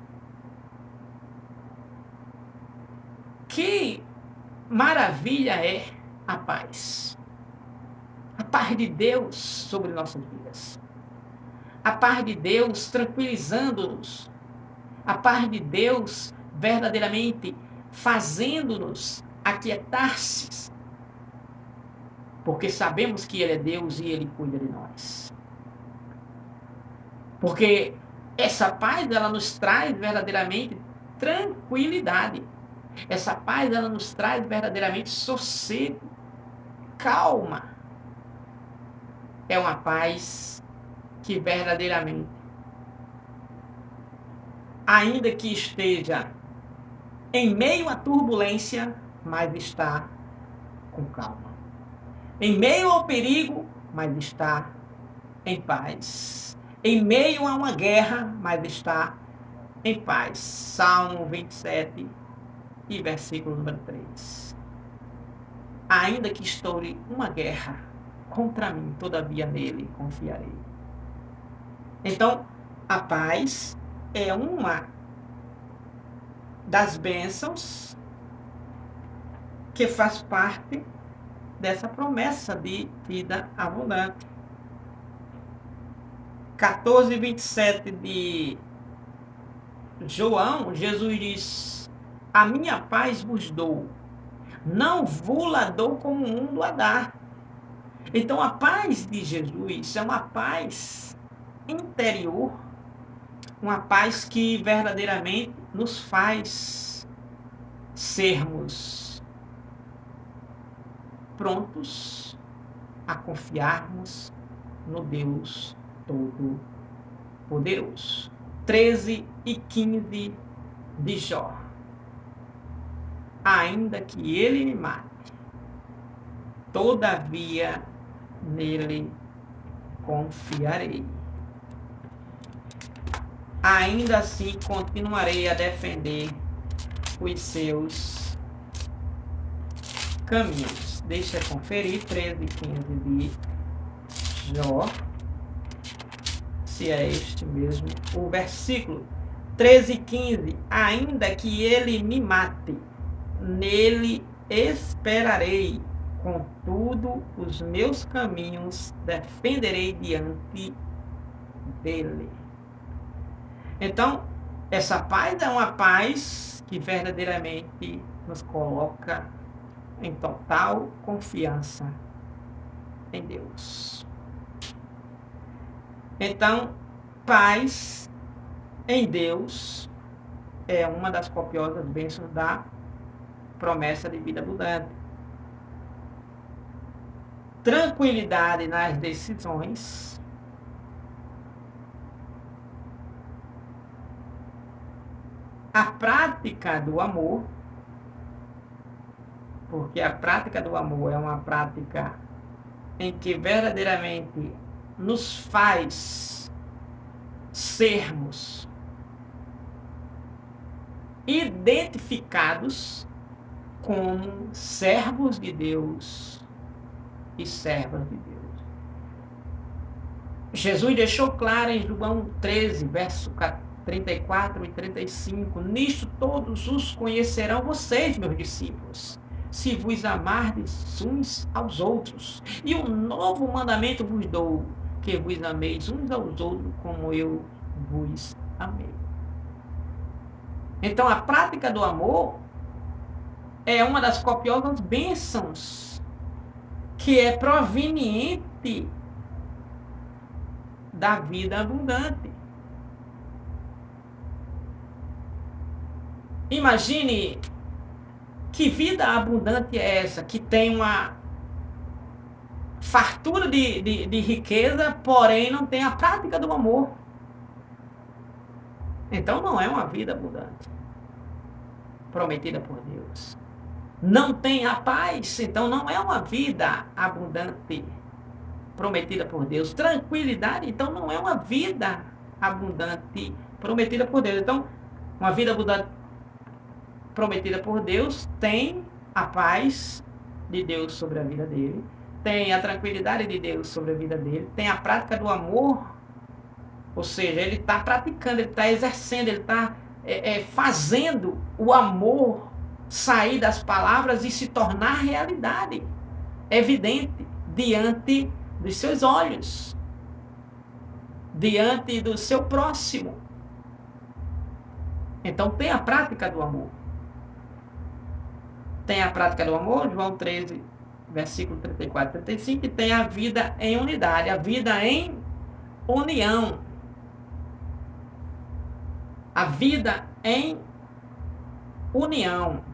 Que maravilha é a paz! A paz de Deus sobre nossas vidas. A paz de Deus tranquilizando-nos. A paz de Deus verdadeiramente fazendo-nos aquietar-se. Porque sabemos que Ele é Deus e Ele cuida de nós. Porque essa paz, ela nos traz verdadeiramente tranquilidade. Essa paz, ela nos traz verdadeiramente sossego, calma. É uma paz que verdadeiramente, ainda que esteja em meio à turbulência, mas está com calma. Em meio ao perigo, mas está em paz. Em meio a uma guerra, mas está em paz. Salmo 27 e versículo número 3. Ainda que estoure uma guerra contra mim, todavia nele confiarei. Então, a paz é uma das bênçãos que faz parte dessa promessa de vida abundante. 14:27 de João, Jesus diz: a minha paz vos dou, não vou-la dou como o mundo a dá. Então a paz de Jesus é uma paz interior, uma paz que verdadeiramente nos faz sermos prontos a confiarmos no Deus Todo-Poderoso. 13 e 15 de Jó. Ainda que ele me mate, todavia nele confiarei. Ainda assim continuarei a defender os seus caminhos. Deixa eu conferir 13 e 15 de Jó, se é este mesmo o versículo. 13 e 15. Ainda que ele me mate, nele esperarei, contudo os meus caminhos defenderei diante dele. Então, essa paz é uma paz que verdadeiramente nos coloca em total confiança em Deus. Então, paz em Deus é uma das copiosas bênçãos da promessa de vida abundante. Tranquilidade nas decisões. A prática do amor, porque a prática do amor é uma prática em que verdadeiramente nos faz sermos identificados como servos de Deus e servas de Deus. Jesus deixou claro em João 13, verso 34 e 35, nisto todos os conhecerão vocês, meus discípulos, se vos amardes uns aos outros. E um novo mandamento vos dou, que vos ameis uns aos outros como eu vos amei. Então a prática do amor é uma das copiosas bênçãos que é proveniente da vida abundante. Imagine que vida abundante é essa, que tem uma fartura de riqueza, porém não tem a prática do amor. Então não é uma vida abundante, prometida por Deus. Não tem a paz, então não é uma vida abundante, prometida por Deus. Tranquilidade, então não é uma vida abundante, prometida por Deus. Então, uma vida abundante prometida por Deus tem a paz de Deus sobre a vida dele, tem a tranquilidade de Deus sobre a vida dele, tem a prática do amor, ou seja, ele está praticando, ele está exercendo, ele está fazendo o amor sair das palavras e se tornar realidade, evidente, diante dos seus olhos, diante do seu próximo. Então tem a prática do amor. Tem a prática do amor, João 13, versículo 34 e 35, e tem a vida em unidade, a vida em união. A vida em união.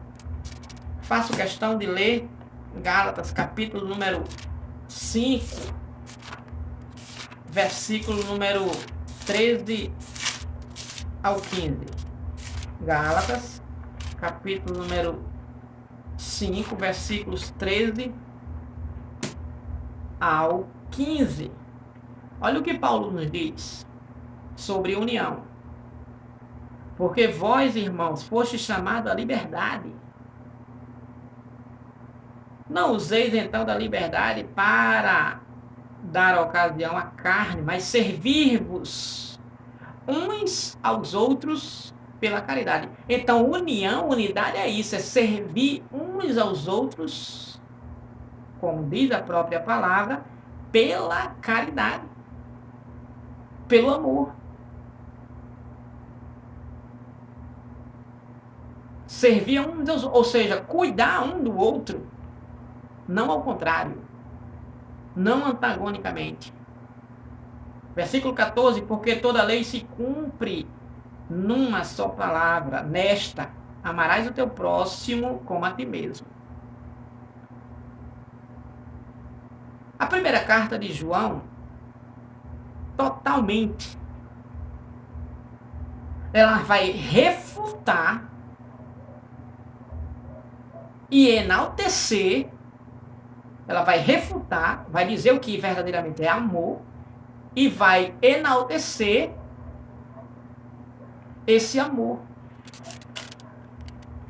Faço questão de ler Gálatas, capítulo número 5, versículo número 13 ao 15. Gálatas, capítulo número 5, versículos 13 ao 15. Olha o que Paulo nos diz sobre união. Porque vós, irmãos, fostes chamados à liberdade. Não useis então da liberdade para dar ocasião à carne, mas servir-vos uns aos outros pela caridade. Então, união, unidade é isso, é servir uns aos outros, como diz a própria palavra, pela caridade, pelo amor. Servir uns aos outros, ou seja, cuidar um do outro, não ao contrário, não antagonicamente. Versículo 14, porque toda lei se cumpre numa só palavra, nesta, amarás o teu próximo como a ti mesmo. A primeira carta de João, totalmente, ela vai refutar e enaltecer, ela vai refutar, vai dizer o que verdadeiramente é amor e vai enaltecer esse amor.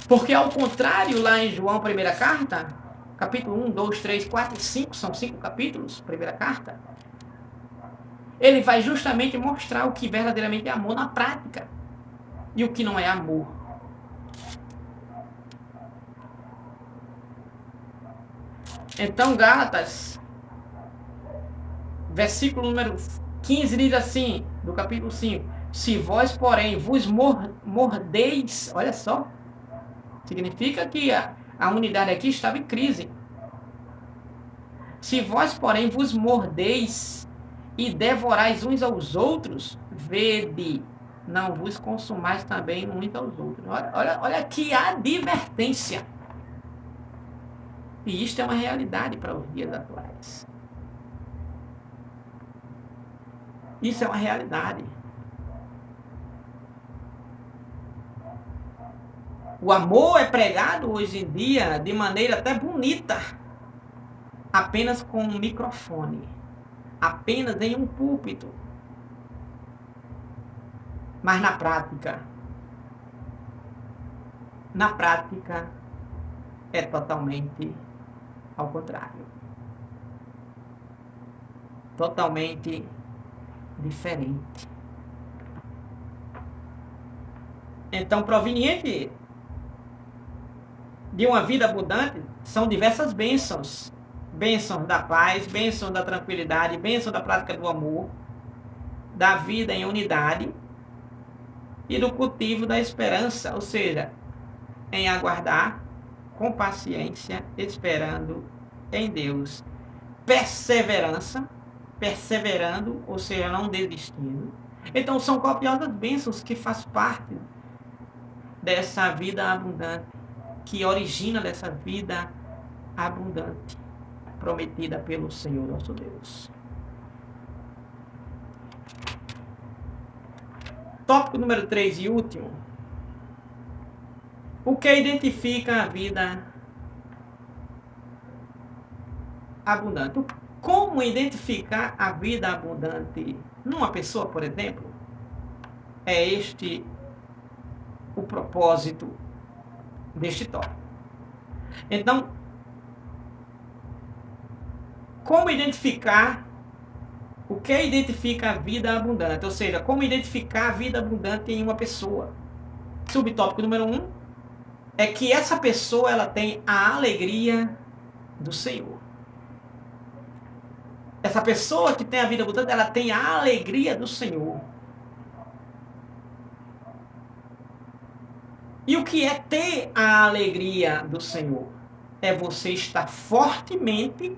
Porque ao contrário, lá em João, primeira carta, capítulo 1, 2, 3, 4 e 5, são 5 capítulos, primeira carta, ele vai justamente mostrar o que verdadeiramente é amor na prática e o que não é amor. Então, Gálatas, versículo número 15 diz assim, do capítulo 5, se vós, porém, vos mordeis, olha só, significa que a unidade aqui estava em crise. Se vós, porém, vos mordeis e devorais uns aos outros, vede, não vos consumais também uns aos outros. Olha que advertência. E isto é uma realidade para os dias atuais. Isso é uma realidade. O amor é pregado hoje em dia de maneira até bonita, apenas com um microfone, apenas em um púlpito. Mas na prática é totalmente ao contrário. Totalmente diferente. Então, proveniente de uma vida abundante são diversas bênçãos. Bênçãos da paz, bênçãos da tranquilidade, bênçãos da prática do amor, da vida em unidade e do cultivo da esperança, ou seja, em aguardar com paciência, esperando em Deus. Perseverança, perseverando, ou seja, não desistindo. Então são copiosas bênçãos que faz parte dessa vida abundante, que origina dessa vida abundante, prometida pelo Senhor nosso Deus. Tópico número 3 e último. O que identifica a vida abundante? Como identificar a vida abundante numa pessoa, por exemplo? É este o propósito deste tópico. Então, como identificar o que identifica a vida abundante? Ou seja, como identificar a vida abundante em uma pessoa? Subtópico número 1 é que essa pessoa ela tem a alegria do Senhor. Essa pessoa que tem a vida abundante, ela tem a alegria do Senhor. E o que é ter a alegria do Senhor? É você estar fortemente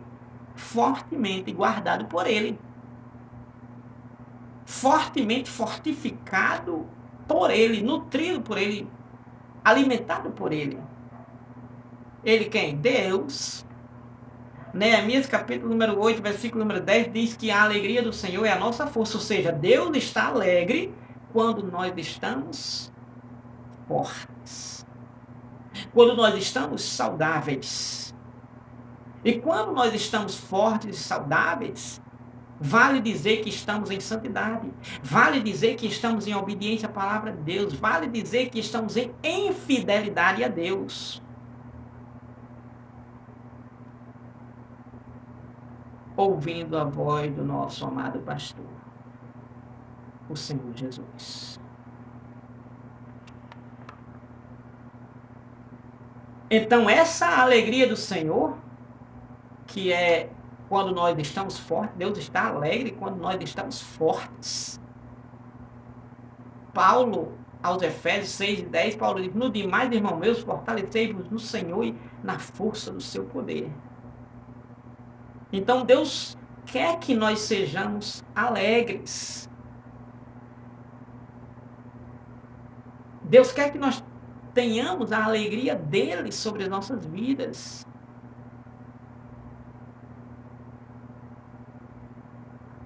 guardado por Ele. Fortemente fortificado por Ele, nutrido por Ele, alimentado por Ele. Ele quem? Deus. Neemias capítulo número 8, versículo número 10 diz que a alegria do Senhor é a nossa força, ou seja, Deus está alegre quando nós estamos fortes, quando nós estamos saudáveis. E quando nós estamos fortes e saudáveis, vale dizer que estamos em santidade, vale dizer que estamos em obediência à palavra de Deus, vale dizer que estamos em fidelidade a Deus. Ouvindo a voz do nosso amado pastor, o Senhor Jesus. Então, essa alegria do Senhor, que é quando nós estamos fortes, Deus está alegre quando nós estamos fortes. Paulo, aos Efésios 6 e 10, Paulo diz, no demais, irmão meus, fortalecei-vos no Senhor e na força do seu poder. Então, Deus quer que nós sejamos alegres. Deus quer que nós tenhamos a alegria dele sobre as nossas vidas.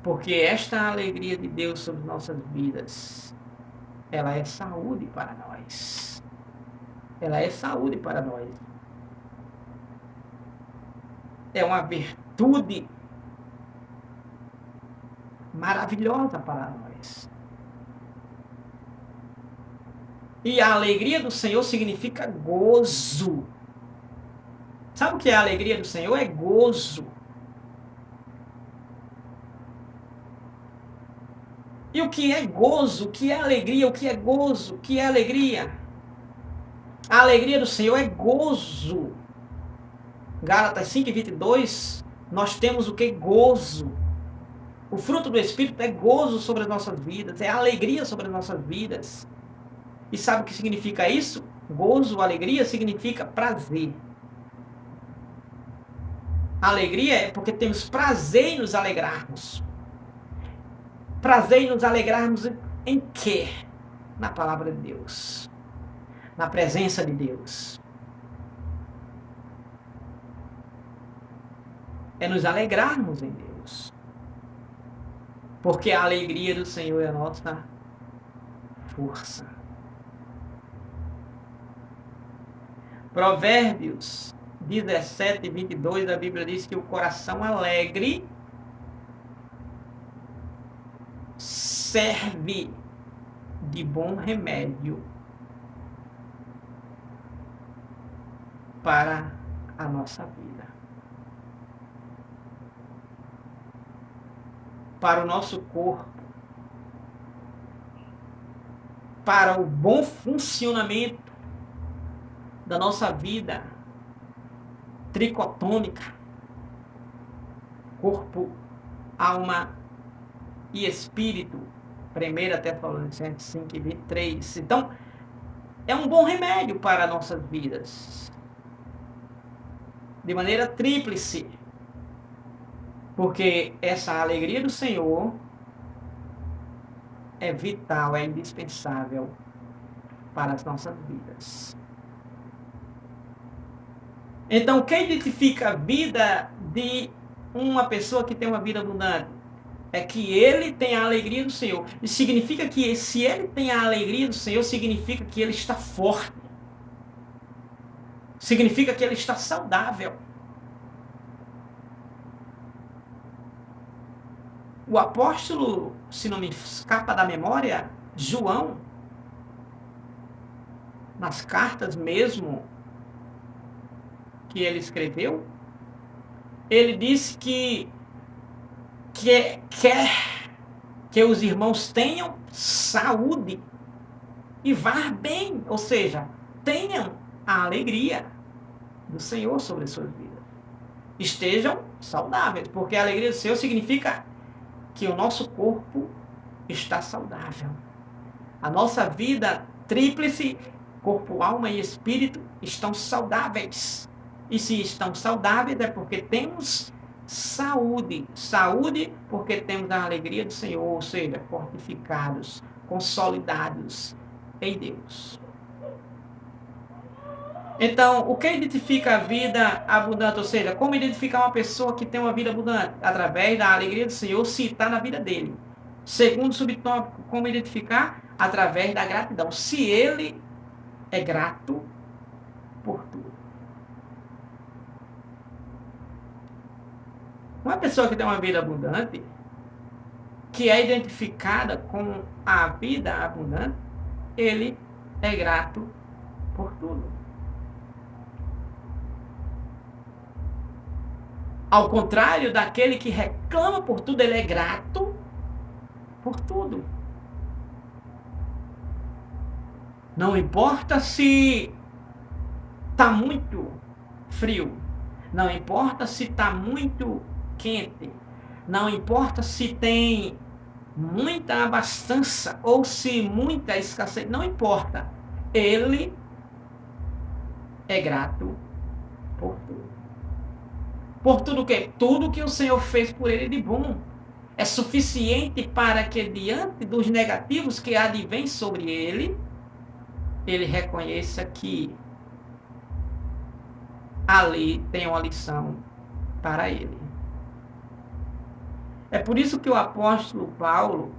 Porque esta alegria de Deus sobre nossas vidas, ela é saúde para nós. Ela é saúde para nós. É uma virtude maravilhosa para nós. E a alegria do Senhor significa gozo. Sabe o que é a alegria do Senhor? É gozo. E o que é gozo? O que é alegria? O que é gozo? O que é alegria? A alegria do Senhor é gozo. Gálatas 5:22, nós temos o que? Gozo. O fruto do Espírito é gozo sobre as nossas vidas, é alegria sobre as nossas vidas. E sabe o que significa isso? Gozo, alegria, significa prazer. Alegria é porque temos prazer em nos alegrarmos. Prazer em nos alegrarmos em quê? Na palavra de Deus. Na presença de Deus. É nos alegrarmos em Deus. Porque a alegria do Senhor é a nossa força. Provérbios 17:22, a Bíblia diz que o coração alegre serve de bom remédio para a nossa vida. Para o nosso corpo. Para o bom funcionamento da nossa vida tricotômica, corpo, alma e espírito, 1 Tessalonicenses 5:23. Então, é um bom remédio para nossas vidas, de maneira tríplice, porque essa alegria do Senhor é vital, é indispensável para as nossas vidas. Então, o que identifica a vida de uma pessoa que tem uma vida abundante? É que ele tem a alegria do Senhor. E significa que se ele tem a alegria do Senhor, significa que ele está forte. Significa que ele está saudável. O apóstolo, se não me escapa da memória, João, nas cartas mesmo que ele escreveu, ele disse que quer que os irmãos tenham saúde e vá bem, ou seja, tenham a alegria do Senhor sobre as suas vidas. Estejam saudáveis, porque a alegria do Senhor significa que o nosso corpo está saudável. A nossa vida tríplice, corpo, alma e espírito, estão saudáveis. E se estão saudáveis é porque temos saúde. Saúde porque temos a alegria do Senhor, ou seja, fortificados, consolidados em Deus. Então, o que identifica a vida abundante? Ou seja, como identificar uma pessoa que tem uma vida abundante? Através da alegria do Senhor, se está na vida dele. Segundo subtópico, como identificar? Através da gratidão. Se ele é grato por tudo. Uma pessoa que tem uma vida abundante, que é identificada com a vida abundante, ele é grato por tudo. Ao contrário daquele que reclama por tudo, ele é grato por tudo. Não importa se está muito frio, não importa se está muito quente, não importa se tem muita abastança ou se muita escassez, não importa. Ele é grato por tudo. Por tudo o quê? Tudo que o Senhor fez por ele de bom. É suficiente para que, diante dos negativos que advêm sobre ele, ele reconheça que ali tem uma lição para ele. É por isso que o apóstolo Paulo,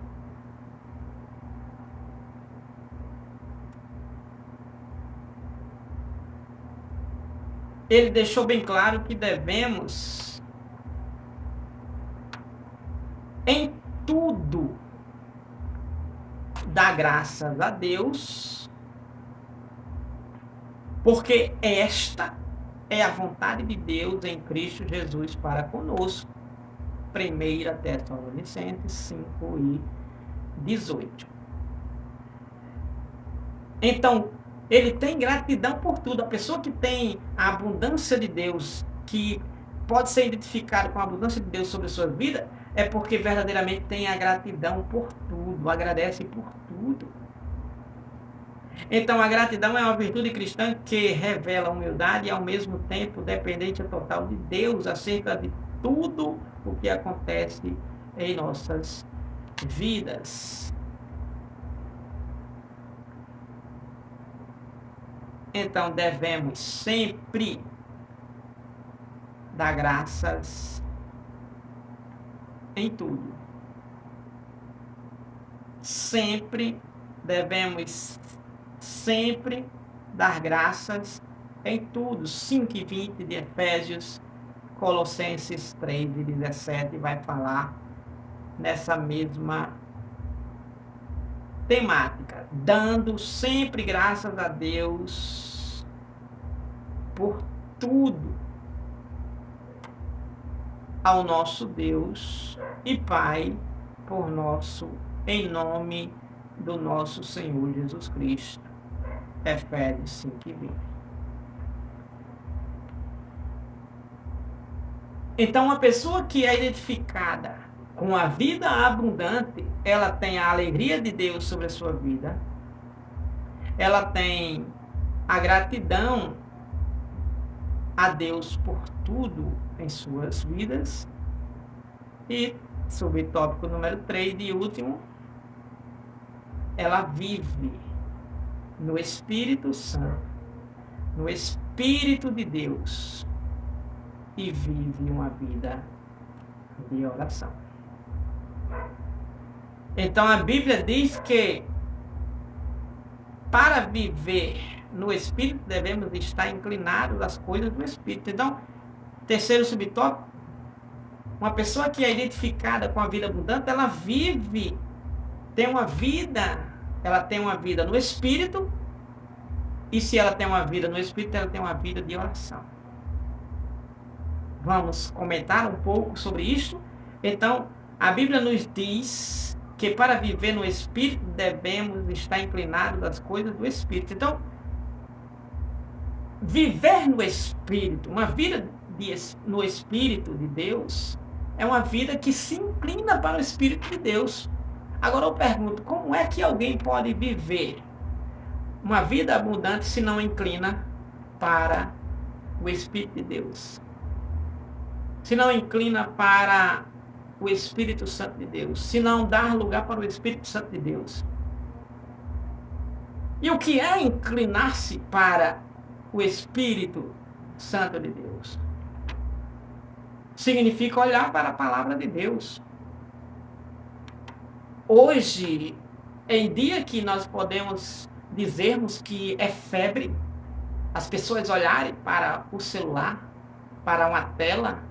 ele deixou bem claro que devemos, em tudo, dar graças a Deus, porque esta é a vontade de Deus em Cristo Jesus para conosco. 1 Tessalonicenses 5:18. Então, ele tem gratidão por tudo. A pessoa que tem a abundância de Deus, que pode ser identificada com a abundância de Deus sobre a sua vida, é porque verdadeiramente tem a gratidão por tudo, agradece por tudo. Então, a gratidão é uma virtude cristã que revela humildade e, ao mesmo tempo, dependência total de Deus acerca de tudo o que acontece em nossas vidas. Então, devemos sempre dar graças em tudo. Sempre dar graças em tudo. 5:20 de Efésios, Colossenses 3:17 vai falar nessa mesma temática, dando sempre graças a Deus por tudo, ao nosso Deus e Pai, em nome do nosso Senhor Jesus Cristo. Efésios 5:20. Então, uma pessoa que é identificada com a vida abundante, ela tem a alegria de Deus sobre a sua vida, ela tem a gratidão a Deus por tudo em suas vidas, e, subtópico número 3, de último, ela vive no Espírito Santo, no Espírito de Deus, e vive uma vida de oração. Então a Bíblia diz que para viver no Espírito devemos estar inclinados às coisas do Espírito. Então, terceiro subtópico, uma pessoa que é identificada com a vida abundante, ela tem uma vida no Espírito, e se ela tem uma vida no Espírito, ela tem uma vida de oração. Vamos comentar um pouco sobre isso. Então, a Bíblia nos diz que para viver no Espírito devemos estar inclinados às coisas do Espírito. Então, viver no Espírito, uma vida no Espírito de Deus, é uma vida que se inclina para o Espírito de Deus. Agora eu pergunto, como é que alguém pode viver uma vida abundante se não inclina para o Espírito de Deus? Se não inclina para o Espírito Santo de Deus, se não dar lugar para o Espírito Santo de Deus. E o que é inclinar-se para o Espírito Santo de Deus? Significa olhar para a palavra de Deus. Hoje, em dia que nós podemos dizermos que é febre, as pessoas olharem para o celular, para uma tela,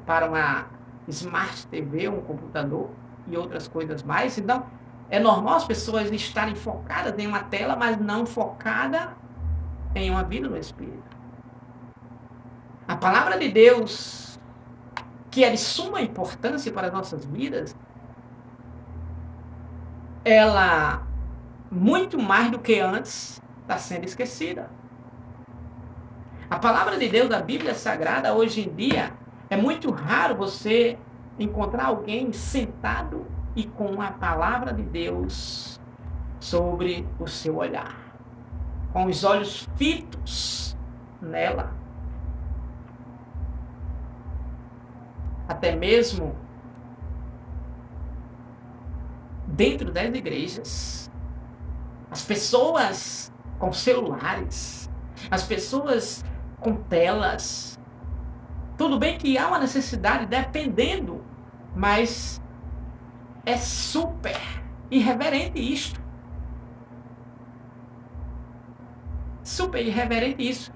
para uma Smart TV, um computador e outras coisas mais. Então, é normal as pessoas estarem focadas em uma tela, mas não focada em uma vida no Espírito. A palavra de Deus, que é de suma importância para as nossas vidas, ela, muito mais do que antes, está sendo esquecida. A palavra de Deus, a Bíblia Sagrada, hoje em dia, é muito raro você encontrar alguém sentado e com a palavra de Deus sobre o seu olhar, com os olhos fitos nela. Até mesmo dentro das igrejas, as pessoas com celulares, as pessoas com telas. Tudo bem que há uma necessidade, dependendo, mas É super irreverente isto. Super irreverente isso.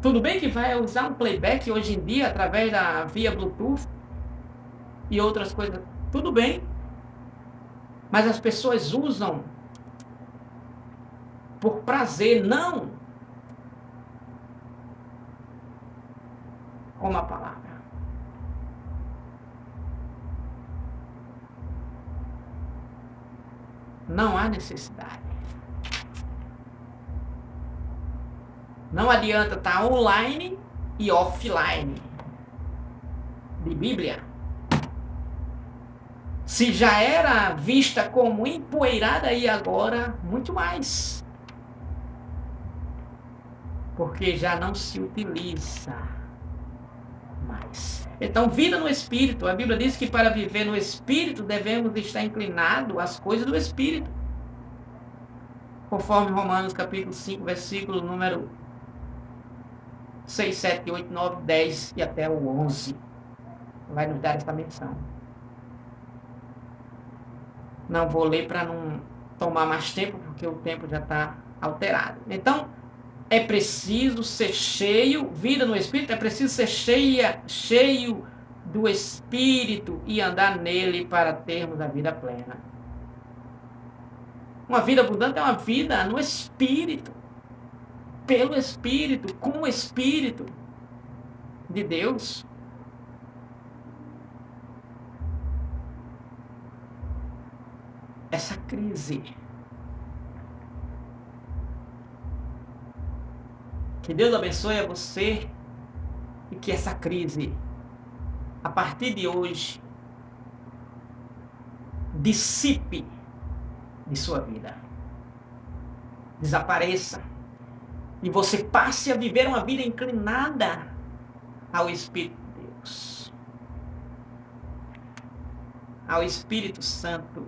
Tudo bem que vai usar um playback hoje em dia através da via Bluetooth e outras coisas. Tudo bem. Mas as pessoas usam por prazer, não como a palavra. Não há necessidade. Não adianta estar online e offline de Bíblia. Se já era vista como empoeirada, e agora muito mais. Porque já não se utiliza mais. Então, vida no Espírito. A Bíblia diz que para viver no Espírito devemos estar inclinados às coisas do Espírito. Conforme Romanos capítulo 5, versículo número 6, 7, 8, 9, 10 e até o 11. Vai nos dar esta menção. Não vou ler para não tomar mais tempo, porque o tempo já está alterado. Então, é preciso ser cheio, vida no Espírito, é preciso ser cheio do Espírito e andar nele para termos a vida plena. Uma vida abundante é uma vida no Espírito, pelo Espírito, com o Espírito de Deus. Essa crise. Que Deus abençoe a você e que essa crise, a partir de hoje, dissipe de sua vida. Desapareça. E você passe a viver uma vida inclinada ao Espírito de Deus. Ao Espírito Santo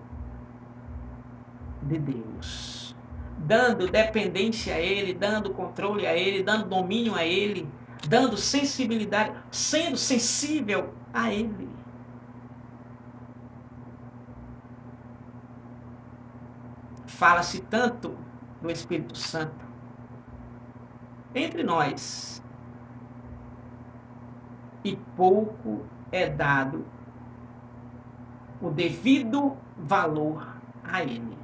de Deus, dando dependência a Ele, dando controle a Ele, dando domínio a Ele, dando sensibilidade, sendo sensível a Ele. Fala-se tanto do Espírito Santo entre nós e pouco é dado o devido valor a Ele.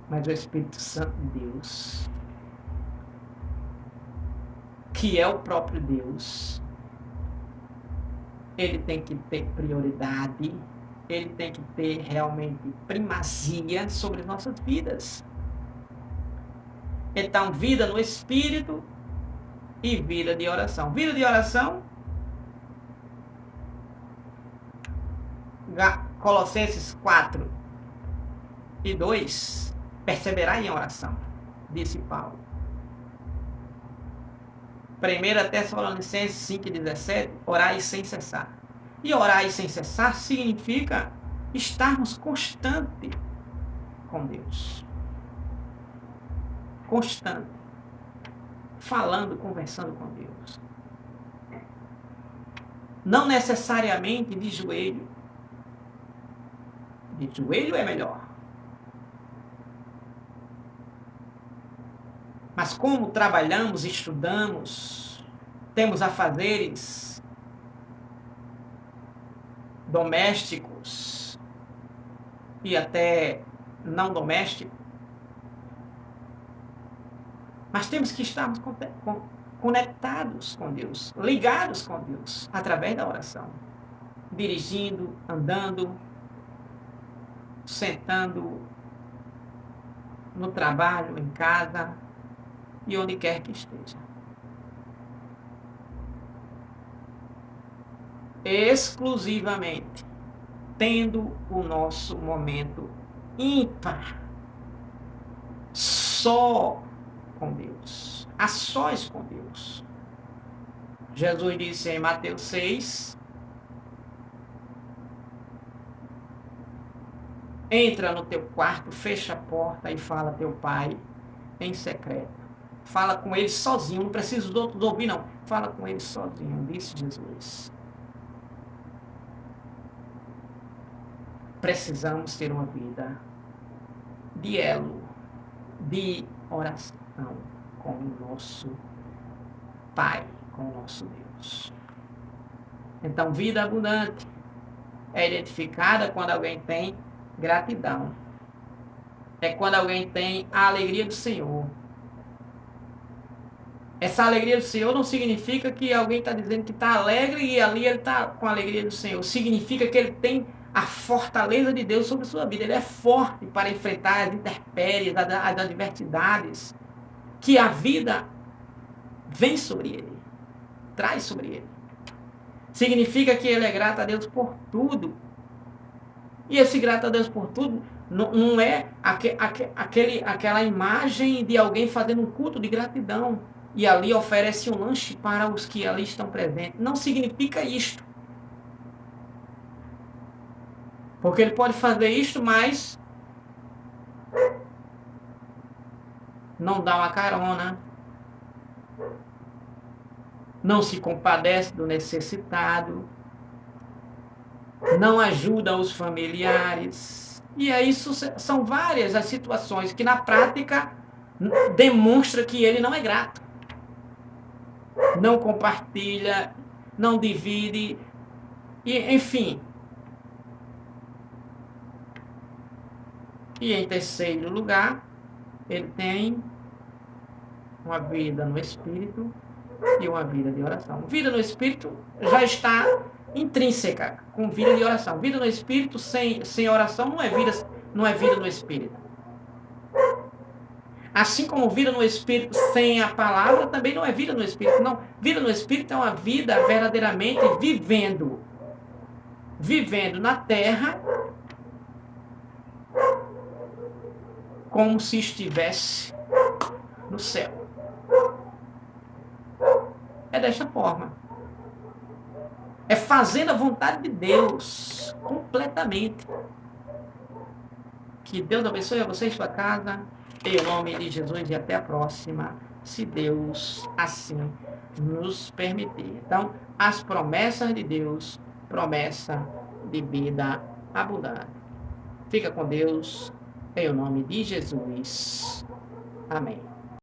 Mas o Espírito Santo de Deus, que é o próprio Deus, ele tem que ter prioridade, ele tem que ter realmente primazia sobre as nossas vidas. Então, vida no Espírito e vida de oração. Vida de oração, Colossenses 4 e 2, perseverar em oração, disse Paulo. 1 Tessalonicenses 5,17, orai sem cessar. E orai sem cessar significa estarmos constante com Deus. Constante. Falando, conversando com Deus. Não necessariamente de joelho. De joelho é melhor. Mas como trabalhamos, estudamos, temos afazeres domésticos e até não domésticos, mas temos que estarmos conectados com Deus, ligados com Deus, através da oração, dirigindo, andando, sentando no trabalho, em casa, e onde quer que esteja. Exclusivamente tendo o nosso momento ímpar, só com Deus, a sós com Deus. Jesus disse em Mateus 6, entra no teu quarto, fecha a porta e fala a teu pai em secreto. Fala com ele sozinho, não precisa dos outros ouvir, não. Fala com ele sozinho, disse Jesus. Precisamos ter uma vida de elo, de oração com o nosso Pai, com o nosso Deus. Então, vida abundante é identificada quando alguém tem gratidão. É quando alguém tem a alegria do Senhor. Essa alegria do Senhor não significa que alguém está dizendo que está alegre e ali ele está com a alegria do Senhor. Significa que ele tem a fortaleza de Deus sobre a sua vida. Ele é forte para enfrentar as intempéries, as adversidades que a vida vem sobre ele, traz sobre ele. Significa que ele é grato a Deus por tudo. E esse grato a Deus por tudo não é aquela imagem de alguém fazendo um culto de gratidão e ali oferece um lanche para os que ali estão presentes. Não significa isto. Porque ele pode fazer isto, mas não dá uma carona, não se compadece do necessitado, não ajuda os familiares. E é isso, são várias as situações que na prática demonstra que ele não é grato. Não compartilha, não divide, e, enfim. E em terceiro lugar, ele tem uma vida no Espírito e uma vida de oração. Vida no Espírito já está intrínseca com vida de oração. Vida no Espírito sem oração não é vida no Espírito. Assim como vida no Espírito sem a palavra também não é vida no Espírito. Não, vida no Espírito é uma vida verdadeiramente vivendo na terra como se estivesse no céu. É desta forma. É fazendo a vontade de Deus completamente. Que Deus abençoe a você e sua casa. Em nome de Jesus e até a próxima, se Deus assim nos permitir. Então, as promessas de Deus, promessa de vida abundante. Fica com Deus, em nome de Jesus. Amém.